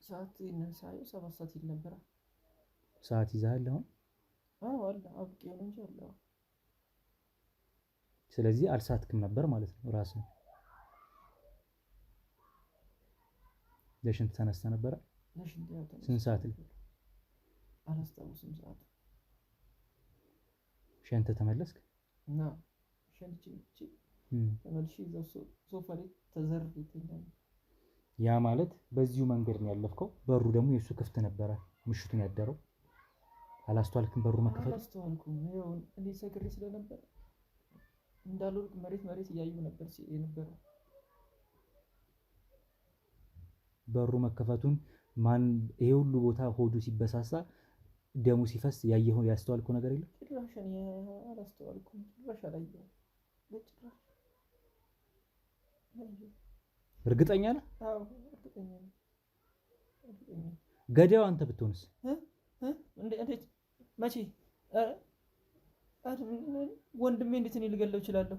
ሰዓት ሳየው 7 ሰዓት ይል ነበር። ሰዓት ይዘሃል አሁን? አለ አብቄው ነው እንጂ አለ። ስለዚህ አልሳትክም ነበር ማለት ነው ራስህ። ለሽንት ተነስተህ ነበረ? ስንት ሰዓት ላይ? አላስታውስም ሰዓቱ። ሸንተህ ተመለስክ? እና ሸንቼ ተመልሼ እዛው ሶፋ ላይ ተዘርሬ ተኛለሁ። ያ ማለት በዚሁ መንገድ ነው ያለፍከው። በሩ ደግሞ የእሱ ክፍት ነበረ ምሽቱን ያደረው። አላስተዋልክም? በሩ መከፈቱ አላስተዋልኩም። ይኸው እኔ ሰክሬ ስለነበር እንዳልወድቅ መሬት እያየሁ ነበር የነበረው። በሩ መከፈቱን ማን ይሄ ሁሉ ቦታ ሆዱ ሲበሳሳ ደሙ ሲፈስ ያየኸው ያስተዋልከው ነገር የለም? ጭራሽ እኔ አላስተዋልኩም። ጭራሽ አላየሁም። በጭራሽ እርግጠኛ ነህ? አዎ እርግጠኛ ነኝ። ገዳዩ አንተ ብትሆንስ? እንዴት? መቼ? ወንድሜ እንዴት እኔ ልገለው እችላለሁ?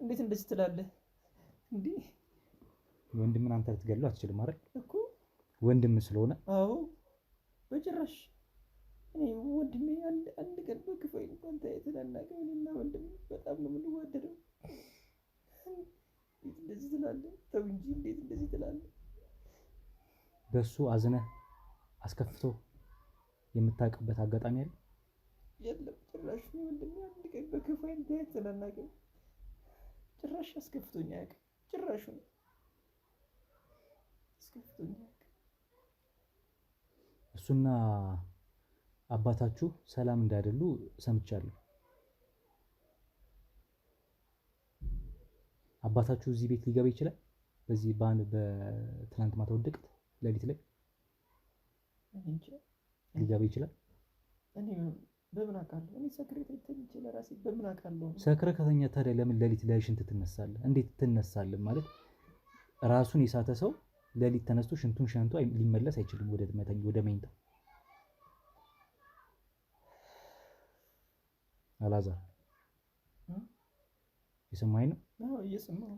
እንዴት እንደዚህ ትላለህ? እንዴ ወንድምን አንተ ልትገለው አትችልም አይደል እኮ ወንድም ስለሆነ። አዎ በጭራሽ። እኔ ወንድሜ አንድ ቀን በክፋይ እንኳን ተናናቀው። እኔና ወንድሜ በጣም ነው የምንዋደደው። እንዴት እንደዚህ ትላለህ? ተው እንጂ እንዴት እንደዚህ ትላለህ? በሱ አዝነህ አስከፍቶ የምታውቅበት አጋጣሚ አለ? የለም ጭራሽ ወንድሜ አንድ ቀን በክፉ አይነት ተናናገር ጭራሽ አስከፍቶኝ አያውቅም። ጭራሽ አስከፍቶኝ አያውቅም። እሱና አባታችሁ ሰላም እንዳይደሉ ሰምቻለሁ። አባታችሁ እዚህ ቤት ሊገባ ይችላል? በዚህ በትናንት ማታ ወደቅት ሌሊት ላይ ሊገባ ይችላል? እኔ በምን አውቃለሁ? እኔ ሰክሬ ተኝቼ ለራሴ በምን አውቃለሁ? ሰክረ ከተኛ ታዲያ ለምን ሌሊት ላይ ሽንት ትነሳለህ? እንዴት ትነሳለህ? ማለት ራሱን የሳተ ሰው ሌሊት ተነስቶ ሽንቱን ሸንቶ ሊመለስ አይችልም ወደ መኝታ። አላዛር የሰማኸኝ ነው? አዎ እየሰማሁ።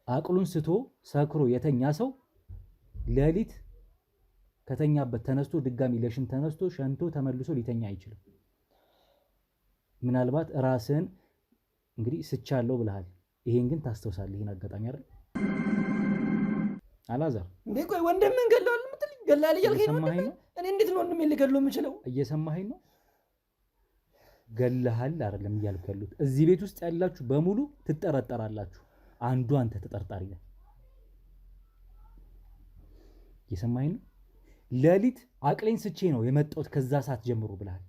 አቅሉን ስቶ ሰክሮ የተኛ ሰው ሌሊት ከተኛበት ተነስቶ ድጋሚ ለሽንት ተነስቶ ሸንቶ ተመልሶ ሊተኛ አይችልም። ምናልባት ራስን እንግዲህ ስቻለሁ ብለሃል። ይሄን ግን ታስተውሳለህ? ይሄን አጋጣሚ አይደል አላዛር? እንዴ ቆይ ወንድምን ገለዋል የምትልኝ? ገላል እያልከኝ ነው? እኔ እንዴት ነው ወንድሜን ልገድለው የምችለው? እየሰማኸኝ ነው? ገለሃል አይደለም እያልኩ ያሉት። እዚህ ቤት ውስጥ ያላችሁ በሙሉ ትጠረጠራላችሁ። አንዱ አንተ ተጠርጣሪ ነህ። እየሰማኸኝ ነው? ሌሊት አቅሌን ስቼ ነው የመጣሁት ከዛ ሰዓት ጀምሮ ብለሃል።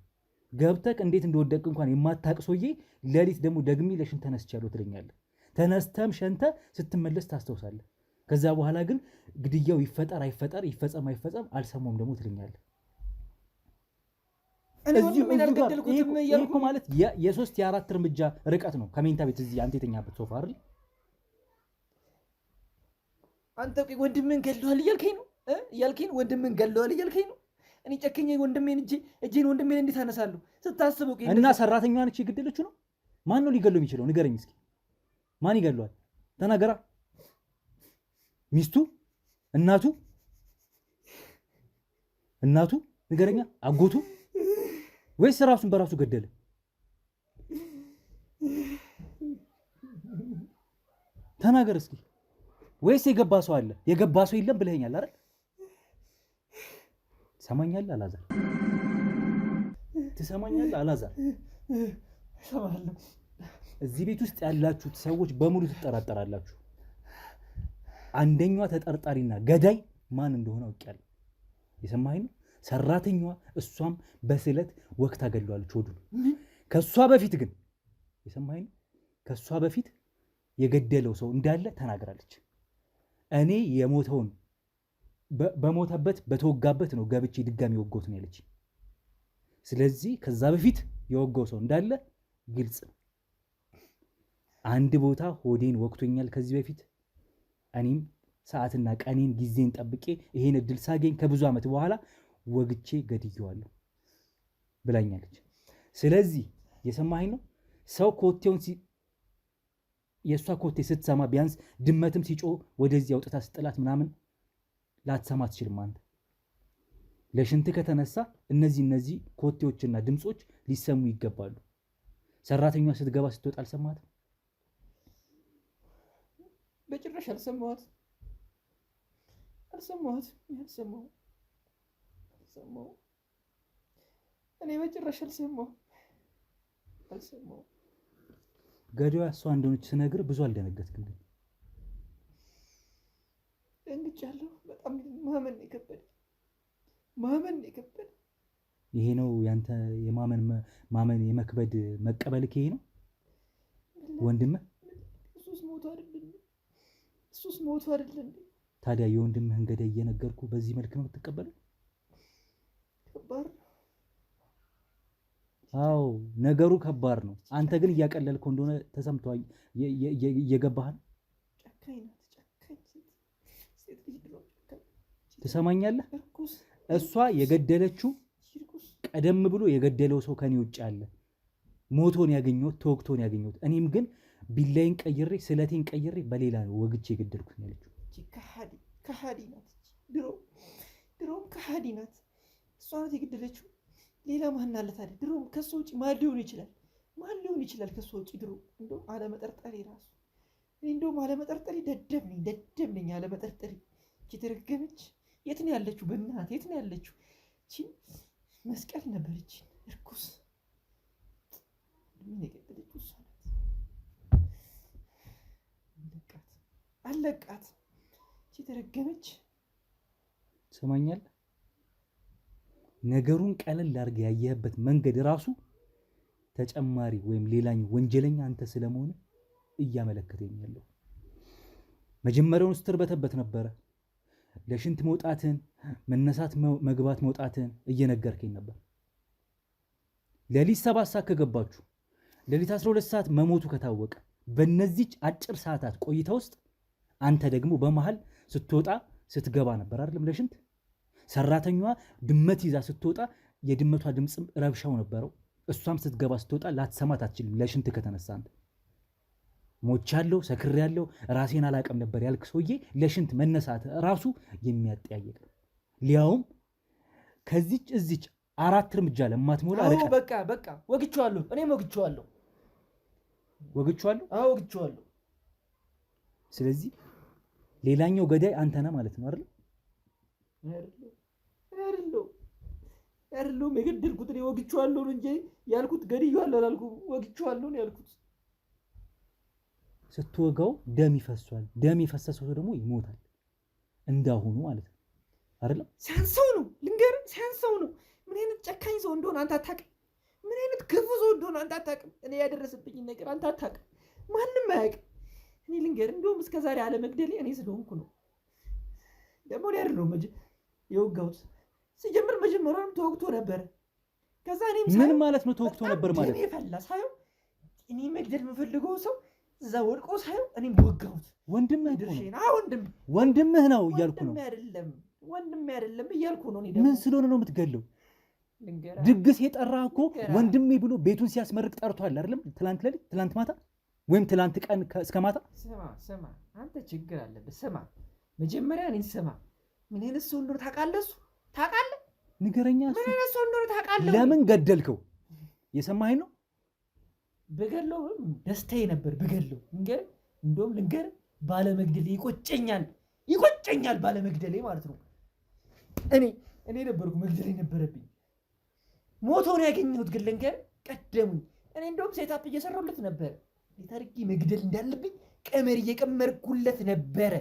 ገብተህ እንዴት እንደወደቅ እንኳን የማታውቅ ሰውዬ ሌሊት ደግሞ ደግሜ ለሽንት ተነስቻለሁ ትለኛለህ። ተነስተም ሸንተ ስትመለስ ታስተውሳለህ። ከዛ በኋላ ግን ግድያው ይፈጠር አይፈጠር ይፈጸም አይፈጸም አልሰማውም ደግሞ ትለኛለህ። ይሄ እኮ ማለት የሶስት የአራት እርምጃ ርቀት ነው ከመኝታ ቤት እዚህ አንተ የተኛበት ሶፋ አይደል? አንተ ወንድምን ገለዋል እያልከኝ ነው? ወንድምን ገለዋል እያልከኝ ነው? እኔ ጨከኛ ወንድሜን እጄን ወንድሜን እንዴት አነሳለሁ? ስታስበው እና ሰራተኛዋ ነች የገደለችው ነው? ማን ነው ሊገለው የሚችለው? ንገረኝ እስኪ። ማን ይገለዋል? ተናገራ። ሚስቱ? እናቱ? ንገረኛ። አጎቱ? ወይስ ራሱን በራሱ ገደለ? ተናገር እስኪ። ወይስ የገባ ሰው አለ? የገባ ሰው የለም ብለኸኛል አይደል? ትሰማኛለህ አላዛር? ትሰማኛለህ አላዛር? እሰማለሁ። እዚህ ቤት ውስጥ ያላችሁት ሰዎች በሙሉ ትጠራጠራላችሁ። አንደኛዋ ተጠርጣሪና ገዳይ ማን እንደሆነ አውቄያለሁ። የሰማኸኝ ነው? ሰራተኛዋ እሷም በስለት ወቅት አገድሏለች ሆዱን። ከሷ በፊት ግን የሰማኸኝ ነው? ከሷ በፊት የገደለው ሰው እንዳለ ተናግራለች። እኔ የሞተውን በሞተበት በተወጋበት ነው ገብቼ ድጋሚ ወጎት ነው ያለች። ስለዚህ ከዛ በፊት የወጋው ሰው እንዳለ ግልጽ ነው። አንድ ቦታ ሆዴን ወቅቶኛል ከዚህ በፊት እኔም ሰዓትና ቀኔን ጊዜን ጠብቄ ይሄን እድል ሳገኝ ከብዙ ዓመት በኋላ ወግቼ ገድየዋለሁ ብላኛለች። ስለዚህ የሰማኸኝ ነው? ሰው ኮቴውን የእሷ ኮቴ ስትሰማ ቢያንስ ድመትም ሲጮህ ወደዚህ አውጥታ ስጥላት ምናምን ላትሰማ አትችልም። አንተ ለሽንት ከተነሳ እነዚህ ኮቴዎችና ድምፆች ሊሰሙ ይገባሉ። ሰራተኛዋ ስትገባ ስትወጣ አልሰማትም? በጭራሽ አልሰማሁት። እኔ በጭራሽ አልሰማሁም። ገዳዋ እሷ እንደሆነች ስነግር ብዙ አልደነገጥክም? ደንግጫለሁ በጣም። ማመን የከበደኝ ይሄ ነው ያንተ ማመን የመክበድ መቀበልክ ይሄ ነው ወንድምህ? እሱስ ሞቶ አይደለም። ታዲያ የወንድምህን ገዳይ እየነገርኩ በዚህ መልክ ነው የምትቀበለው? ከባድ ነው። አዎ ነገሩ ከባድ ነው። አንተ ግን እያቀለልከው እንደሆነ ተሰምቷል። እየገባህ ነው። ትሰማኛለህ? እሷ የገደለችው ቀደም ብሎ የገደለው ሰው ከኔ ውጭ አለ። ሞቶን ያገኘሁት ተወግቶን ያገኘሁት። እኔም ግን ቢላይን ቀይሬ ስለቴን ቀይሬ በሌላ ነው ወግቼ የገደልኩት ያለችው። ከሃዲ ናት። ድሮም ከሃዲ ናት። እሷ ናት የገደለችው። ሌላ ማን አለ ታዲያ? ድሮም ከሷ ውጭ ማን ሊሆን ይችላል? ከሷ ውጭ ድሮ እንደውም አለመጠርጠሪ ራሱ እንደውም አለመጠርጠሪ ደደብ ነኝ አለመጠርጠሪ። የተረገመች የት ነው ያለችው? በእናትህ የት ነው ያለችው? እቺ መስቀል ነበረች እርኩስ ምን የገደለችው እሷ ናት። አለቃት እቺ ተረገመች። ሰማኛል። ነገሩን ቀለል አድርገህ ያየህበት መንገድ ራሱ ተጨማሪ ወይም ሌላኛው ወንጀለኛ አንተ ስለመሆን እያመለከተኝ ያለው። መጀመሪያውን ስትርበተበት ነበረ። ለሽንት መውጣትን መነሳት መግባት መውጣትን እየነገርከኝ ነበር። ሌሊት 7 ሰዓት ከገባችሁ ሌሊት 12 ሰዓት መሞቱ ከታወቀ በእነዚህ አጭር ሰዓታት ቆይታ ውስጥ አንተ ደግሞ በመሃል ስትወጣ ስትገባ ነበር አይደለም? ለሽንት ሰራተኛዋ ድመት ይዛ ስትወጣ የድመቷ ድምፅም ረብሻው ነበረው። እሷም ስትገባ ስትወጣ ላትሰማት አትችልም። ለሽንት ከተነሳ አንተ ሞቻለሁ፣ ሰክሬያለሁ፣ ራሴን አላቀም ነበር ያልክ ሰውዬ ለሽንት መነሳት ራሱ የሚያጠያየቅ ነው። ሊያውም ከዚች እዚች 4 እርምጃ ለማትሞላ አዎ በቃ ወግቼዋለሁ። እኔም ወግቼዋለሁ። አዎ ወግቼዋለሁ። ስለዚህ ሌላኛው ገዳይ አንተ ነህ ማለት ነው አይደል? አይደለም የገደልኩት እኔ ወግቼዋለሁ ነው እንጂ ያልኩት ገድዬዋለሁ አላልኩም። ወግቼዋለሁ ነው ያልኩት። ስትወጋው ደም ይፈሷል። ደም የፈሰሰው ደግሞ ይሞታል እንዳሁኑ ማለት ነው አይደለም? ሳንሰው ነው ልንገርህ፣ ሳንሰው ነው። ምን አይነት ጨካኝ ሰው እንደሆነ አንተ አታውቅም። ምን አይነት ክፉ ሰው እንደሆነ አንተ አታውቅም። እኔ ያደረሰብኝን ነገር አንተ አታውቅም። ማንም አያውቅም። እኔ ልንገርህ፣ እንደውም እስከዛሬ አለመግደሌ እኔ ስለሆንኩ ነው። ደግሞ እኔ አይደለሁም የወጋሁት። ሲጀምር መጀመሪያውም ተወግቶ ነበረ። ከዛ እኔም ምን ማለት ነው ተወግቶ ነበር ማለት? እኔ ፈላ ሳየው እኔ መግደል የምፈልገው ሰው እዛ ወድቆ ሳየው እኔም ወጋሁት። ወንድምህ ነው እያልኩ ነው። ወንድሜ አይደለም እያልኩ ነው። ምን ስለሆነ ነው የምትገለው? ድግስ የጠራህ እኮ ወንድሜ ብሎ ቤቱን ሲያስመርቅ ጠርቷል አይደለም? ትላንት ማታ ወይም ትላንት ቀን እስከ ማታ። ስማ አንተ ችግር አለብህ። ስማ መጀመሪያ እኔን ስማ። ምን አይነት ሰው እንደሆነ ታውቃለህ? ታውቃለህ? ንገረኛ። ምን አይነት ሰው እንደሆነ ታውቃለህ? ለምን ገደልከው? የሰማኸኝ ነው። ብገለው ደስታዬ ነበር። ብገለው እንደውም ልንገርህ፣ ባለመግደሌ ይቆጨኛል። ባለመግደሌ ማለት ነው። እኔ ነበርኩ መግደል የነበረብኝ። ሞቶን ያገኘሁት ግን ልንገርህ፣ ቀደሙኝ። እኔ እንደውም ሴታፕ እየሰራሁለት ነበር። እንዴት አድርጌ መግደል እንዳለብኝ ቀመር እየቀመርኩለት ነበረ።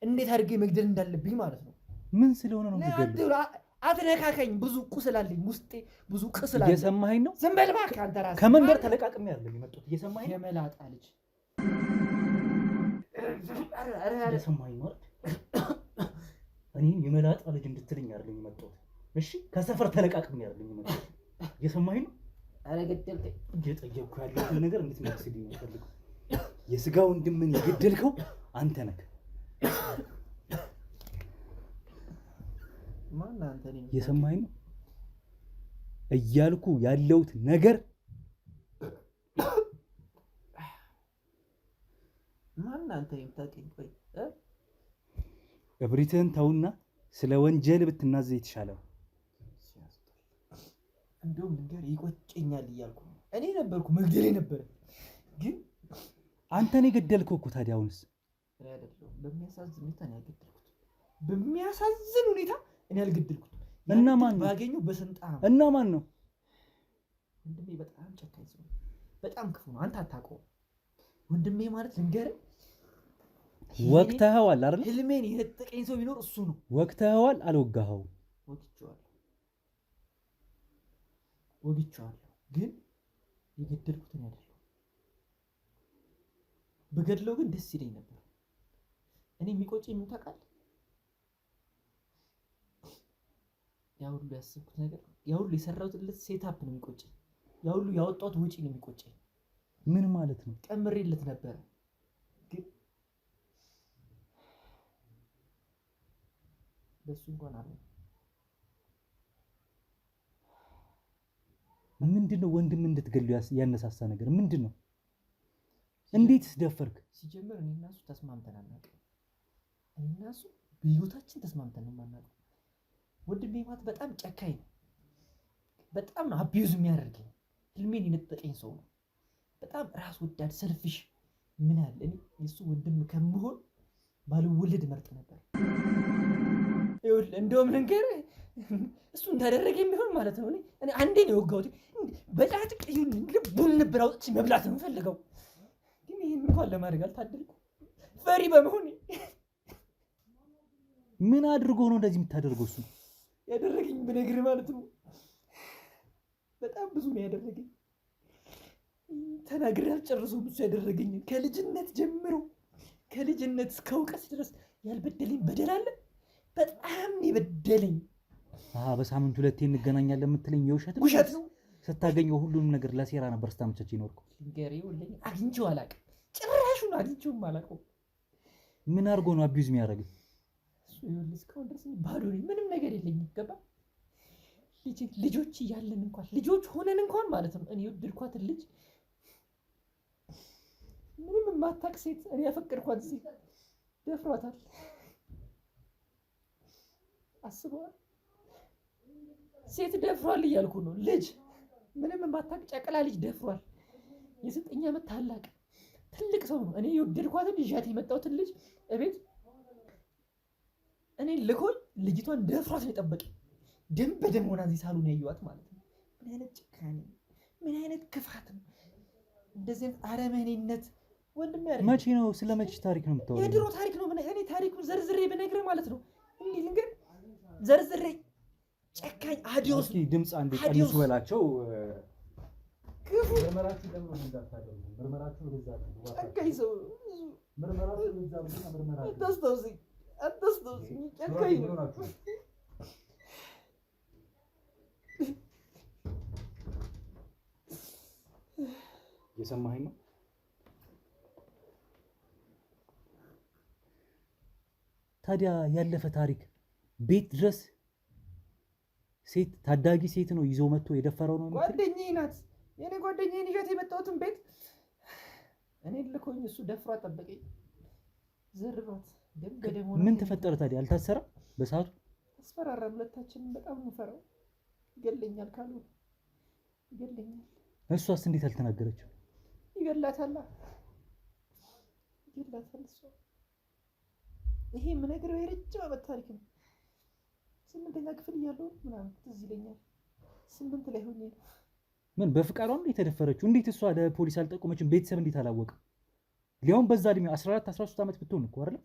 እንዴት አድርጌ መግደል እንዳለብኝ ማለት ነው። ምን ስለሆነ ነው የምትገለው? አትነካከኝ። ብዙ ቁስል አለኝ ውስጤ፣ ብዙ ቁስል አለኝ። እየሰማኸኝ ነው? ዝም በል እባክህ አንተ ራስህ። ከመንደር ተለቃቅሜ አይደለም የመጣሁት። እየሰማኸኝ ነው? የመላጣ ልጅ እየሰማኸኝ ነው? እኔ የመላጣ ልጅ እንድትልኝ አይደለም የመጣሁት። እሺ ከሰፈር ተለቃቅሜ አይደለም የመጣሁት። እየሰማኸኝ ነው? ኧረ ገደልከኝ። እየጠየቅኩ ያለው ነገር እንድትመልስልኝ ነው የምፈልገው። የስጋ ወንድምን የገደልከው አንተ ነህ። የሰማኸኝ ነው እያልኩ ያለሁት ነገር። ማን አንተ የምታውቀኝ? ቆይ እብሪትህን ተውና ስለ ወንጀል ብትናዘዝ የተሻለ ነው። እንደውም ልንገርህ ይቆጨኛል እያልኩ ነው። እኔ ነበርኩ መግደል ነበረ፣ ግን አንተን የገደልከው እኮ። ታዲያ አሁንስ በሚያሳዝን ሁኔታ ነው ያገደልኩት። በሚያሳዝን ሁኔታ እኔ አልገደልኩት። እና ማን ነው ባገኘው በስንጣም። እና ማን ነው? ወንድሜ በጣም ጨካኝ ሰው፣ በጣም ክፉ ነው። አንተ አታውቀውም። ወንድሜ ማለት ልንገርህ፣ ወቅተኸዋል አይደል? ህልሜን የነጠቀኝ ሰው ቢኖር እሱ ነው። ወቅተኸዋል? አልወጋኸውም? ወግቼዋለሁ፣ ግን የገደልኩት እኔ አይደለሁም። በገድለው ግን ደስ ይለኝ ነበር። እኔ የሚቆጨኝ ምን ታውቃለህ? ያ ሁሉ ያሰብኩት ነገር፣ ያ ሁሉ የሰራሁትለት ሴታፕ ነው የሚቆጨኝ። ያ ሁሉ ያወጣሁት ወጪ ነው የሚቆጨኝ። ምን ማለት ነው? ቀምሬለት ነበረ፣ ግን ለሱ እንኳን አለ። ምንድነው ወንድም እንድትገሉ ያነሳሳ ነገር ምንድነው? እንዴትስ ደፈርክ? ሲጀምር እኔ እና እሱ ተስማምተን አናውቅም። እኔ እና እሱ በህይወታችን ተስማምተን ነው የማናውቀው። ወንድሜ ማለት በጣም ጨካኝ ነው። በጣም ነው አቢዩዝ የሚያደርገኝ። ህልሜን የነጠቀኝ ሰው ነው። በጣም ራስ ወዳድ፣ ሰልፊሽ። ምን አለ እኔ የሱ ወንድም ከምሆን ባልወለድ መርጥ ነበር። ይኸውልህ እንደውም ልንገርህ እሱ እንዳደረገኝ ቢሆን ማለት ነው እኔ አንዴ ነው የወጋሁት። በጫጭቅ ልቡን ነበር አውጥቼ መብላት ነው የምፈልገው። ግን ይህን እንኳን ለማድረግ አልታደልኩም ፈሪ በመሆኔ። ምን አድርጎ ነው እንደዚህ የምታደርገው? እሱ ያደረገኝ ብነግርህ ማለት ነው በጣም ብዙ ነው ያደረገኝ። ተናግሬ አልጨርሰውም። እሱ ያደረገኝ ከልጅነት ጀምሮ ከልጅነት እስከ እውቀት ድረስ ያልበደለኝ በደል አለ። በጣም የበደለኝ። በሳምንት 2 እንገናኛለን የምትለኝ የውሸት ነው? ውሸት ነው። ስታገኘው ሁሉንም ነገር ለሴራ ነበር ስታመቻች ይኖርኩ። ልንገርህ ይኸውልህ አግኝቼው አላውቅም። ጭራሹን አግኝቼውም አላውቅም። ምን አድርጎ ነው አቢዩዝ የሚያደርገኝ? እሱ ይኸውልህ እስካሁን ድረስ ባዶ ነኝ። ምንም ነገር የለኝም። ገባ ልጆች እያለን እንኳን ልጆች ሆነን እንኳን ማለት ነው እኔ የወደድኳትን ልጅ ምንም የማታውቅ ሴት እኔ ያፈቀድኳት ሴት ደፍሯታል። አስበዋል። ሴት ደፍሯል እያልኩ ነው። ልጅ ምንም የማታውቅ ጨቅላ ልጅ ደፍሯል። የ9 ዓመት ታላቅ ትልቅ ሰው ነው። እኔ የወደድኳትን ይዣት የመጣሁትን ልጅ እቤት እኔ ልኮኝ ልጅቷን ደፍሯት ነው የጠበቀኝ። ደም በደም ሆና እዚህ ሳሎን ያየኋት ማለት ነው። ምን አይነት ጭካኔ፣ ምን አይነት ክፋት ነው! እንደዚህ አይነት አረመኔነት ወንድም ያደርግ። መቼ ነው ስለ መቼ ታሪክ ነው የምታወራው? የድሮ ታሪክ ነው። እኔ ታሪኩን ዘርዝሬ ብነግርህ ማለት ነው እንዴ ልንገር ዘርዝሬ ጨካኝ አዲዮስ። እስኪ ድምፅ አንዴ ቀንሱ በላቸው። ክፉ ምርመራችሁ ደግሞ እንዳታደርጉ። ምርመራችሁ ወደዛ ጨካኝ ሰው ምርመራችሁ ወደዛ ምርመራችሁ አታስታውሰኝ፣ አታስታውሰኝ። ጨካኝ ነው። የሰማኸኝ ነው? ታዲያ ያለፈ ታሪክ ቤት ድረስ ሴት ታዳጊ ሴት ነው ይዞ መጥቶ የደፈረው ነው የምትል? ጓደኛዬ ናት። የኔ ጓደኛዬን ይዣት የመጣሁትን ቤት እኔ ልኮኝ እሱ ደፍሯ ጠበቀኝ። ዘርሯት ደም በደም ሆነ። ምን ተፈጠረ ታዲያ? አልታሰረም በሰዓቱ? አስፈራራን። ሁለታችንም በጣም እንፈራው። ይገለኛል ካሉ ይገለኛል። እሷስ እንዴት አልተናገረችው? ይገላታል፣ ይገላታል እሷ። ይሄ የምነግርህ የረጅም ዓመት ታሪክ ነው። 8ኛ ክፍል እያለሁ ምናምን ትዝ ይለኛል። 8 ላይ ሆኜ ነው። ምን በፍቃዷ ነው የተደፈረችው? እንዴት እሷ ለፖሊስ አልጠቆመችም? ቤተሰብ እንዴት አላወቀም? ሊያውም በዛ እድሜ 14 13 ዓመት ብትሆን እኮ አይደል?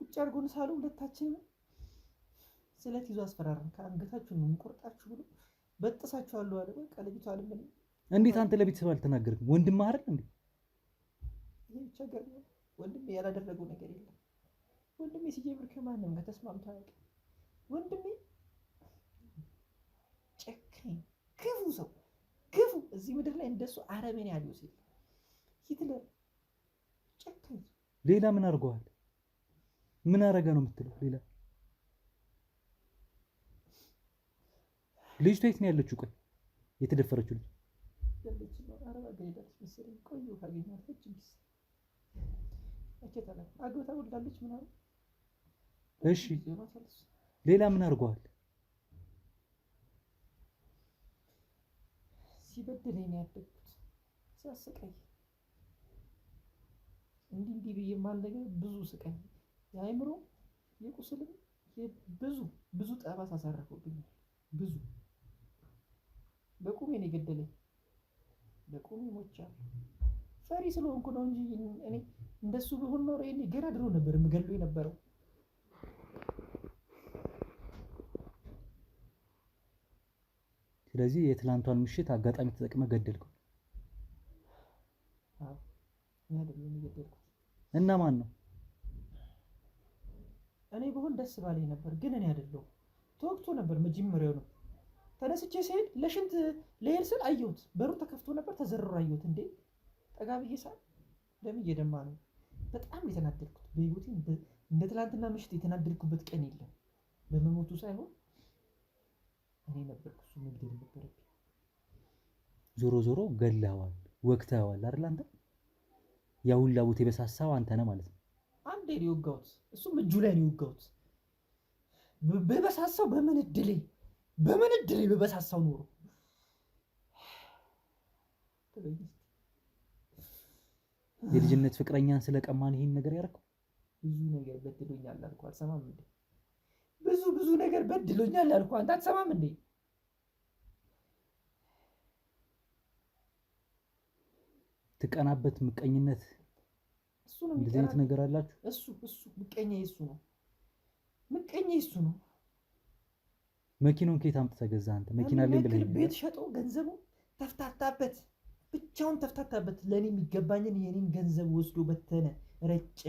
ቁጭ አድርጎን ሳሉ ሁለታችንም ስለት ይዞ አስፈራራን። ከአንገታችሁ ነው የምንቆርጣችሁ ብሎ በጥሳችኋለሁ አለ። በቃ ልጅቷ አልመለኝ። እንዴት አንተ ለቤተሰብ አልተናገርክም? ወንድምህ አይደል እንዴ? ይሄ ብቻ ገር ነው። ወንድሜ ያላደረገው ነገር የለም። ወንድሜ ሲጀምር ከማንም ጋር ተስማምቶ አያውቅም። ወንድሜ ጨካኝ ክፉ ሰው፣ ክፉ እዚህ ምድር ላይ እንደሱ አረመኔ ያለው ሴት ሂትለር ጨካኝ። ሌላ ምን አድርገዋል? ምን አረገ ነው የምትለው? ሌላ ልጅቷ የት ነው ያለችው? ቆይ የተደፈረችው ልጅ ያለች ነው አረብ አገር ሄዳለች መሰለኝ። ቆየሁ ካገኘኋት ረጅም ጊዜ አቸታለ አግብታ ወልዳለች ምናምን። እሺ ሌላ ምን አድርገዋል? ሲበድለኝ ነው ያደግኩት። ሲያስቀኝ እንዲህ ብዬ የማልነግርህ ብዙ ስቃይ፣ የአእምሮ የቁስልም ብዙ ጠባሳ አሳረፈብኛል። ብዙ በቁሜ ነው የገደለኝ። በቁሜ ሞቻለሁ። ፈሪ ስለሆንኩ ነው እንጂ እኔ እንደሱ ቢሆን ኖሮ ይሄኔ ገና ድሮ ነበር የምገለው የነበረው። ስለዚህ የትላንቷን ምሽት አጋጣሚ ተጠቅመህ ገደልከው? አዎ እኔ አይደለም የገደልኩት። እና ማን ነው? እኔ ብሆን ደስ ባለኝ ነበር፣ ግን እኔ አይደለሁም። ተወቅቶ ነበር መጀመሪያው ነው። ተነስቼ ሲሄድ ለሽንት ልሄድ ስል አየሁት። በሩ ተከፍቶ ነበር፣ ተዘርሮ አየሁት። እንዴ ጠጋ ብዬ ሳል ደም እየደማ ነው። በጣም የተናደድኩት በህይወቴ እንደ ትላንትና ምሽት የተናደድኩበት ቀን የለም። በመሞቱ ሳይሆን እኔ ነበርኩ እሱ መግደል ነበረብኝ። ዞሮ ዞሮ ገለኸዋል፣ ወግተኸዋል አይደል? አንተ ያ ሁላ ቦት የበሳሳው አንተ ነህ ማለት ነው። አንዴ ነው የወጋሁት፣ እሱም እጁ ላይ ነው የወጋሁት። በበሳሳው በምን እድሌ በበሳሳው ኖሮ የልጅነት ፍቅረኛን ስለቀማን ይሄን ነገር ያደረገው? ብዙ ነገር በድሎኛል አልኩህ። አልሰማም እንዴ? ብዙ ነገር በድሎኛል አልኩህ። አንተ አትሰማም እንዴ? ትቀናበት ምቀኝነት እሱ ነው እንደዚህ አይነት ነገር አላችሁ። እሱ ምቀኛ እሱ ነው። ምቀኛ እሱ ነው። መኪናውን ከየት አምጥተህ ገዛህ አንተ? መኪና አለኝ ብለህ ቤት ሸጦ ገንዘቡ ተፍታታበት፣ ብቻውን ተፍታታበት። ለኔ የሚገባኝን የኔን ገንዘብ ወስዶ በተነ፣ ረጨ።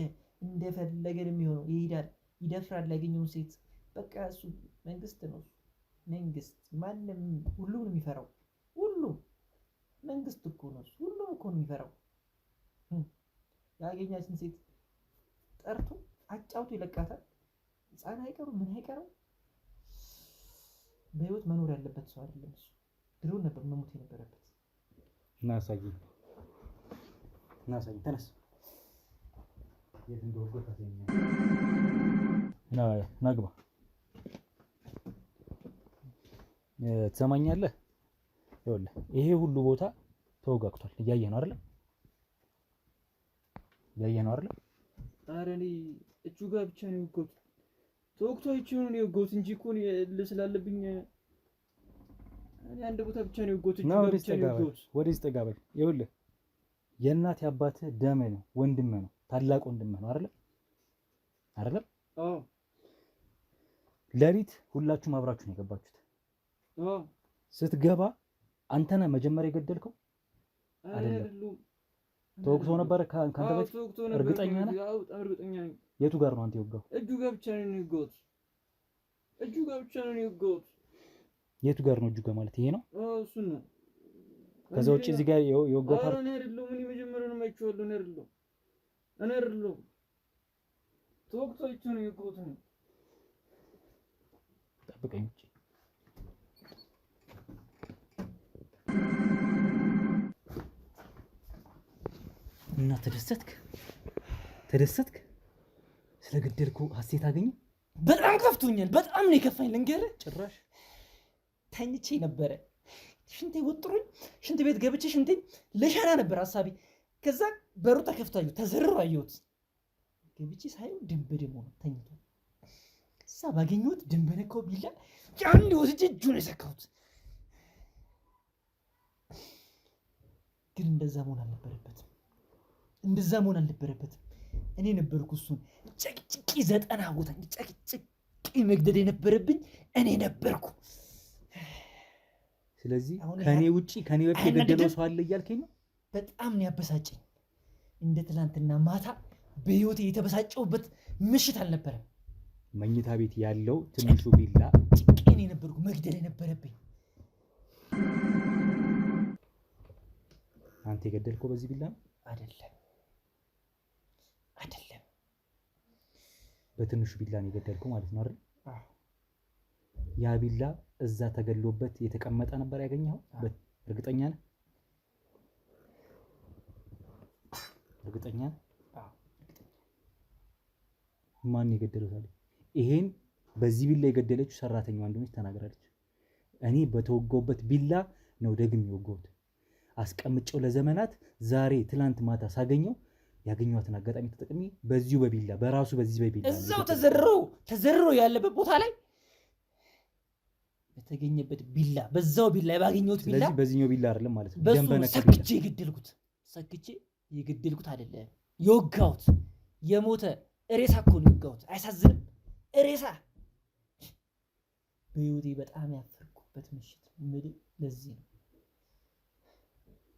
እንደፈለገ የሚሆነው ይሄዳል፣ ይደፍራል፣ ያገኘውን ሴት በቃ እሱ መንግስት ነው። መንግስት ማንም ሁሉም ነው የሚፈራው። ሁሉም መንግስት እኮ ነው። ሁሉም እኮ ነው የሚፈራው። ያገኛችን ሴት ጠርቶ አጫውቶ ይለቃታል። ህፃን አይቀሩ ምን አይቀረው። በህይወት መኖር ያለበት ሰው አይደለም እሱ። ድሮ ነበር መሞት የነበረበት። እናሳይ ተነስ። የት እንደወጣ ናግባ። ትሰማኛለህ? ይኸውልህ ይሄ ሁሉ ቦታ ተወጋግቷል። እያየህ ነው አይደል? ኧረ እኔ እጁ ጋር ብቻ ነው የወጋሁት። ተወግቶ አይቼው ነው የወጋሁት እንጂ እኮ ስላለብኝ እኔ አንድ ቦታ ብቻ ነው የወጋሁት። እጁ ጋር ብቻ ነው የወጋሁት። ወደዚህ ጠጋ በል። ይኸውልህ የእናት የአባትህ ደምህ ነው፣ ወንድምህ ነው፣ ታላቅ ወንድምህ ነው አይደል? አዎ። ሌሊት ሁላችሁም አብራችሁ ነው የገባችሁት። አዎ። ስትገባ አንተ ነህ መጀመሪያ የገደልከው አይደለም? ተወግቶ ነበር ካንተ በፊት? እርግጠኛ ነህ? አዎ፣ በጣም እርግጠኛ ነኝ። የቱ ጋር ነው አንተ የወጋው? እጁ ጋር ብቻ ነው የወጋሁት። የቱ ጋር ነው እጁ ጋር ማለት ይሄ ነው? አዎ፣ እሱ ነው። ከዛ ውጪ እዚህ ጋር የወጋው ፓርት እኔ አይደለሁም። እኔ መጀመሪያውንም አይቼዋለሁ። እኔ አይደለሁም። ተወግቶ አይቼው ነው የወጋሁት። ጠብቀኝ ውጪ። እና ተደሰትክ? ስለገደልኩ ሀሴት አገኘ? በጣም ከፍቶኛል። በጣም ነው የከፋኝ። ልንገርህ፣ ጭራሽ ተኝቼ ነበረ። ሽንቴ ወጥሮኝ ሽንት ቤት ገብቼ ሽንቴ ለሻና ነበር ሀሳቤ። ከዛ በሩ ተከፍቶ አየሁት፣ ተዘርሮ አየሁት። ገብቼ ሳየው ደም በደም ሆኖ ተኝቷል። እዛ ባገኘሁት ደም በነካው ቢላ ያን ወስጄ እጁን የሰካሁት። ግን እንደዛ መሆን አልነበረበትም። እኔ ነበርኩ እሱን ጨቅጭቂ 90 ቦታ ጨቅጭቂ መግደል የነበረብኝ እኔ ነበርኩ። ስለዚህ ከኔ ውጪ ከኔ በፊት የገደለው ሰው አለ እያልከኝ ነው? በጣም ነው ያበሳጨኝ። እንደ ትላንትና ማታ በህይወቴ የተበሳጨውበት ምሽት አልነበረም። መኝታ ቤት ያለው ትንሹ ቢላ ጭቄ እኔ ነበርኩ መግደል የነበረብኝ። አንተ የገደልከው በዚህ ቢላ ነው? አይደለም። በትንሹ ቢላ ነው የገደልከው ማለት ነው አይደል? አዎ። ያ ቢላ እዛ ተገሎበት የተቀመጠ ነበር ያገኘኸው? እርግጠኛ ነህ? አዎ። ማን የገደለው ታዲያ? ይሄን በዚህ ቢላ የገደለችው ሰራተኛዋ እንደሆነች ተናግራለች። እኔ በተወጋውበት ቢላ ነው ደግሜ የወጋሁት። አስቀምጨው ለዘመናት ዛሬ ትላንት ማታ ሳገኘው ያገኘኋትን አጋጣሚ ተጠቅሜ በዚሁ በቢላ በራሱ በዚህ በቢላ እዛው ተዘርሮ ያለበት ቦታ ላይ በተገኘበት ቢላ በዛው ቢላ ባገኘሁት ቢላ። ስለዚህ በዚህኛው ቢላ አይደለም ማለት ነው። ደም በነካ ሰክቼ የገደልኩት አይደለም። የወጋሁት የሞተ ሬሳ እኮ ነው የወጋሁት። አያሳዝንም? ሬሳ በህይወቴ በጣም ያፈርኩበት ምሽት ምድር ለዚህ ነው።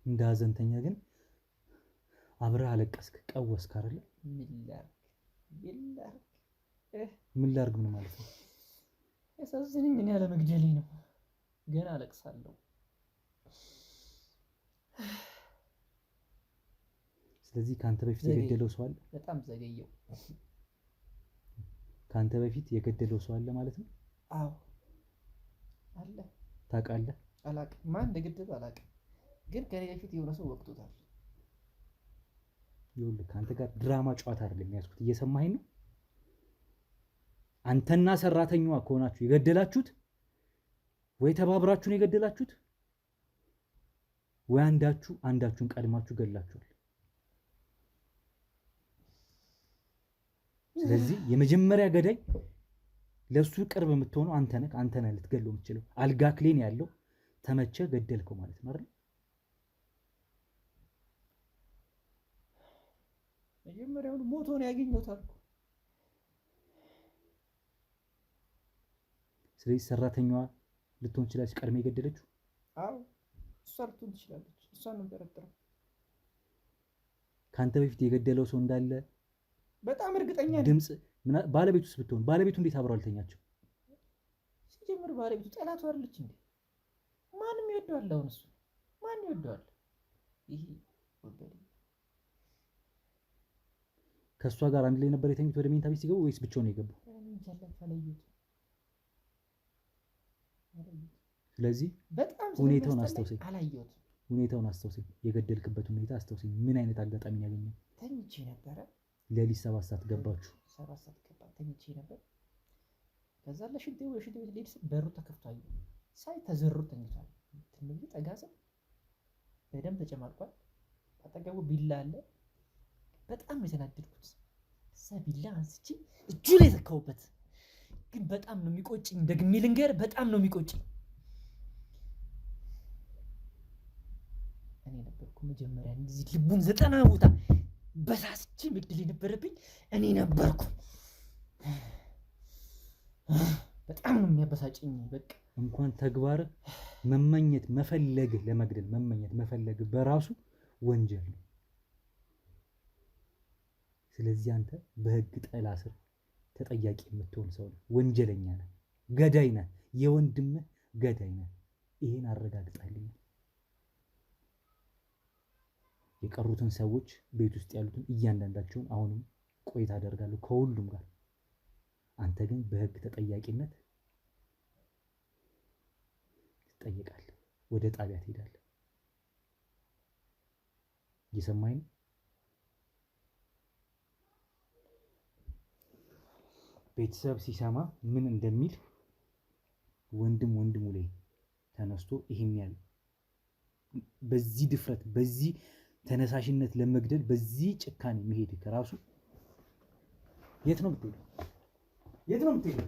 እንደ ሀዘንተኛ ግን አብረህ አለቀስክ፣ ቀወስክ አይደለ? ምን ላድርግ ምን ማለት ነው? ያሳዝነኝ እኔ ያለ መግደሌ ነው። ገና አለቅሳለሁ። ስለዚህ ከአንተ በፊት የገደለው ሰው አለ? በጣም ዘገየው። ከአንተ በፊት የገደለው ሰው አለ ማለት ነው? አዎ አለ። ታውቃለህ? አላውቅም። ማን እንደገደለው አላውቅም፣ ግን ከኔ በፊት የሆነ ሰው ወቅቶታል። ይኸውልህ ከአንተ ጋር ድራማ ጨዋታ አይደለም የሚያስኩት። እየሰማኸኝ ነው? አንተና ሰራተኛዋ ከሆናችሁ የገደላችሁት ወይ ተባብራችሁ ነው የገደላችሁት ወይ አንዳችሁን ቀድማችሁ ገድላችኋል። ስለዚህ የመጀመሪያ ገዳይ ለሱ ቅርብ የምትሆነው አንተ ነህ ልትገለው የምትችለው። አልጋ ክሌን ያለው ተመቸ ገደልከው ማለት ነው አይደል? መጀመሪያውን ሞቶ ነው ያገኘሁት አልኩ። ስለዚህ ሰራተኛዋ ልትሆን ትችላለች ቀድሜ የገደለችው። አዎ እሷ ልትሆን ትችላለች። እሷን ነው የምጠረጥረው። ከአንተ በፊት የገደለው ሰው እንዳለ በጣም እርግጠኛ ነኝ። ድምፅ ባለቤቱስ ብትሆን ባለቤቱ እንዴት አብረው አልተኛቸው? ሲጀምር ባለቤቱ ጠላቱ አይደለች እንዴ? ማንም ይወደዋል። አሁን እሱ ማን ይወደዋል? ይሄ ወበዴ ከእሷ ጋር አንድ ላይ ነበር የተኙት ወደ መኝታ ቤት ሲገቡ ወይስ ብቻውን የገባው? ስለዚህ በጣም ሁኔታውን አስታውሰኝ። የገደልክበት ሁኔታ አስታውሰኝ። ምን አይነት አጋጣሚ ያገኘው? ተኝቼ ነበረ። ሌሊት 7 ሰዓት ገባችሁ? 7 ሰዓት ገባ። ተኝቼ ነበር። ከዛ ለሽንት ቤት ልሄድ ስል በሩ ተከፍቶ አየሁ። ሳይ ተዘሩ ተኝቷል። ትንሽ ጠጋ ስል በደንብ ተጨማልቋል። አጠገቡ ቢላ አለ። በጣም የተናደድኩት እዛ ቢላ አንስቼ እጁ ላይ ተካውበት። ግን በጣም ነው የሚቆጭኝ። ደግሜ ልንገርህ፣ በጣም ነው የሚቆጭኝ። እኔ ነበርኩ መጀመሪያ እንደዚህ ልቡን 90 ቦታ በሳስቼ መግደል የነበረብኝ እኔ ነበርኩ። በጣም ነው የሚያበሳጭኝ። በቃ እንኳን ተግባር መመኘት መፈለግ ለመግደል መፈለግ በራሱ ወንጀል ነው። ስለዚህ አንተ በህግ ጥላ ስር ተጠያቂ የምትሆን ሰው ነህ። ወንጀለኛ ነህ፣ ገዳይ ነህ፣ የወንድምህ ገዳይ ነህ። ይሄን አረጋግጣልኝ። የቀሩትን ሰዎች ቤት ውስጥ ያሉትን እያንዳንዳቸውን አሁንም ቆይታ አደርጋለሁ ከሁሉም ጋር። አንተ ግን በህግ ተጠያቂነት ትጠየቃለህ። ወደ ጣቢያ ትሄዳለህ። እየሰማኸኝ ነው? ቤተሰብ ሲሰማ ምን እንደሚል ወንድሙ ላይ ተነስቶ ይሄን ያህል በዚህ ድፍረት በዚህ ተነሳሽነት ለመግደል በዚህ ጭካኔ መሄድ ከራሱ የት ነው የምትሄደው?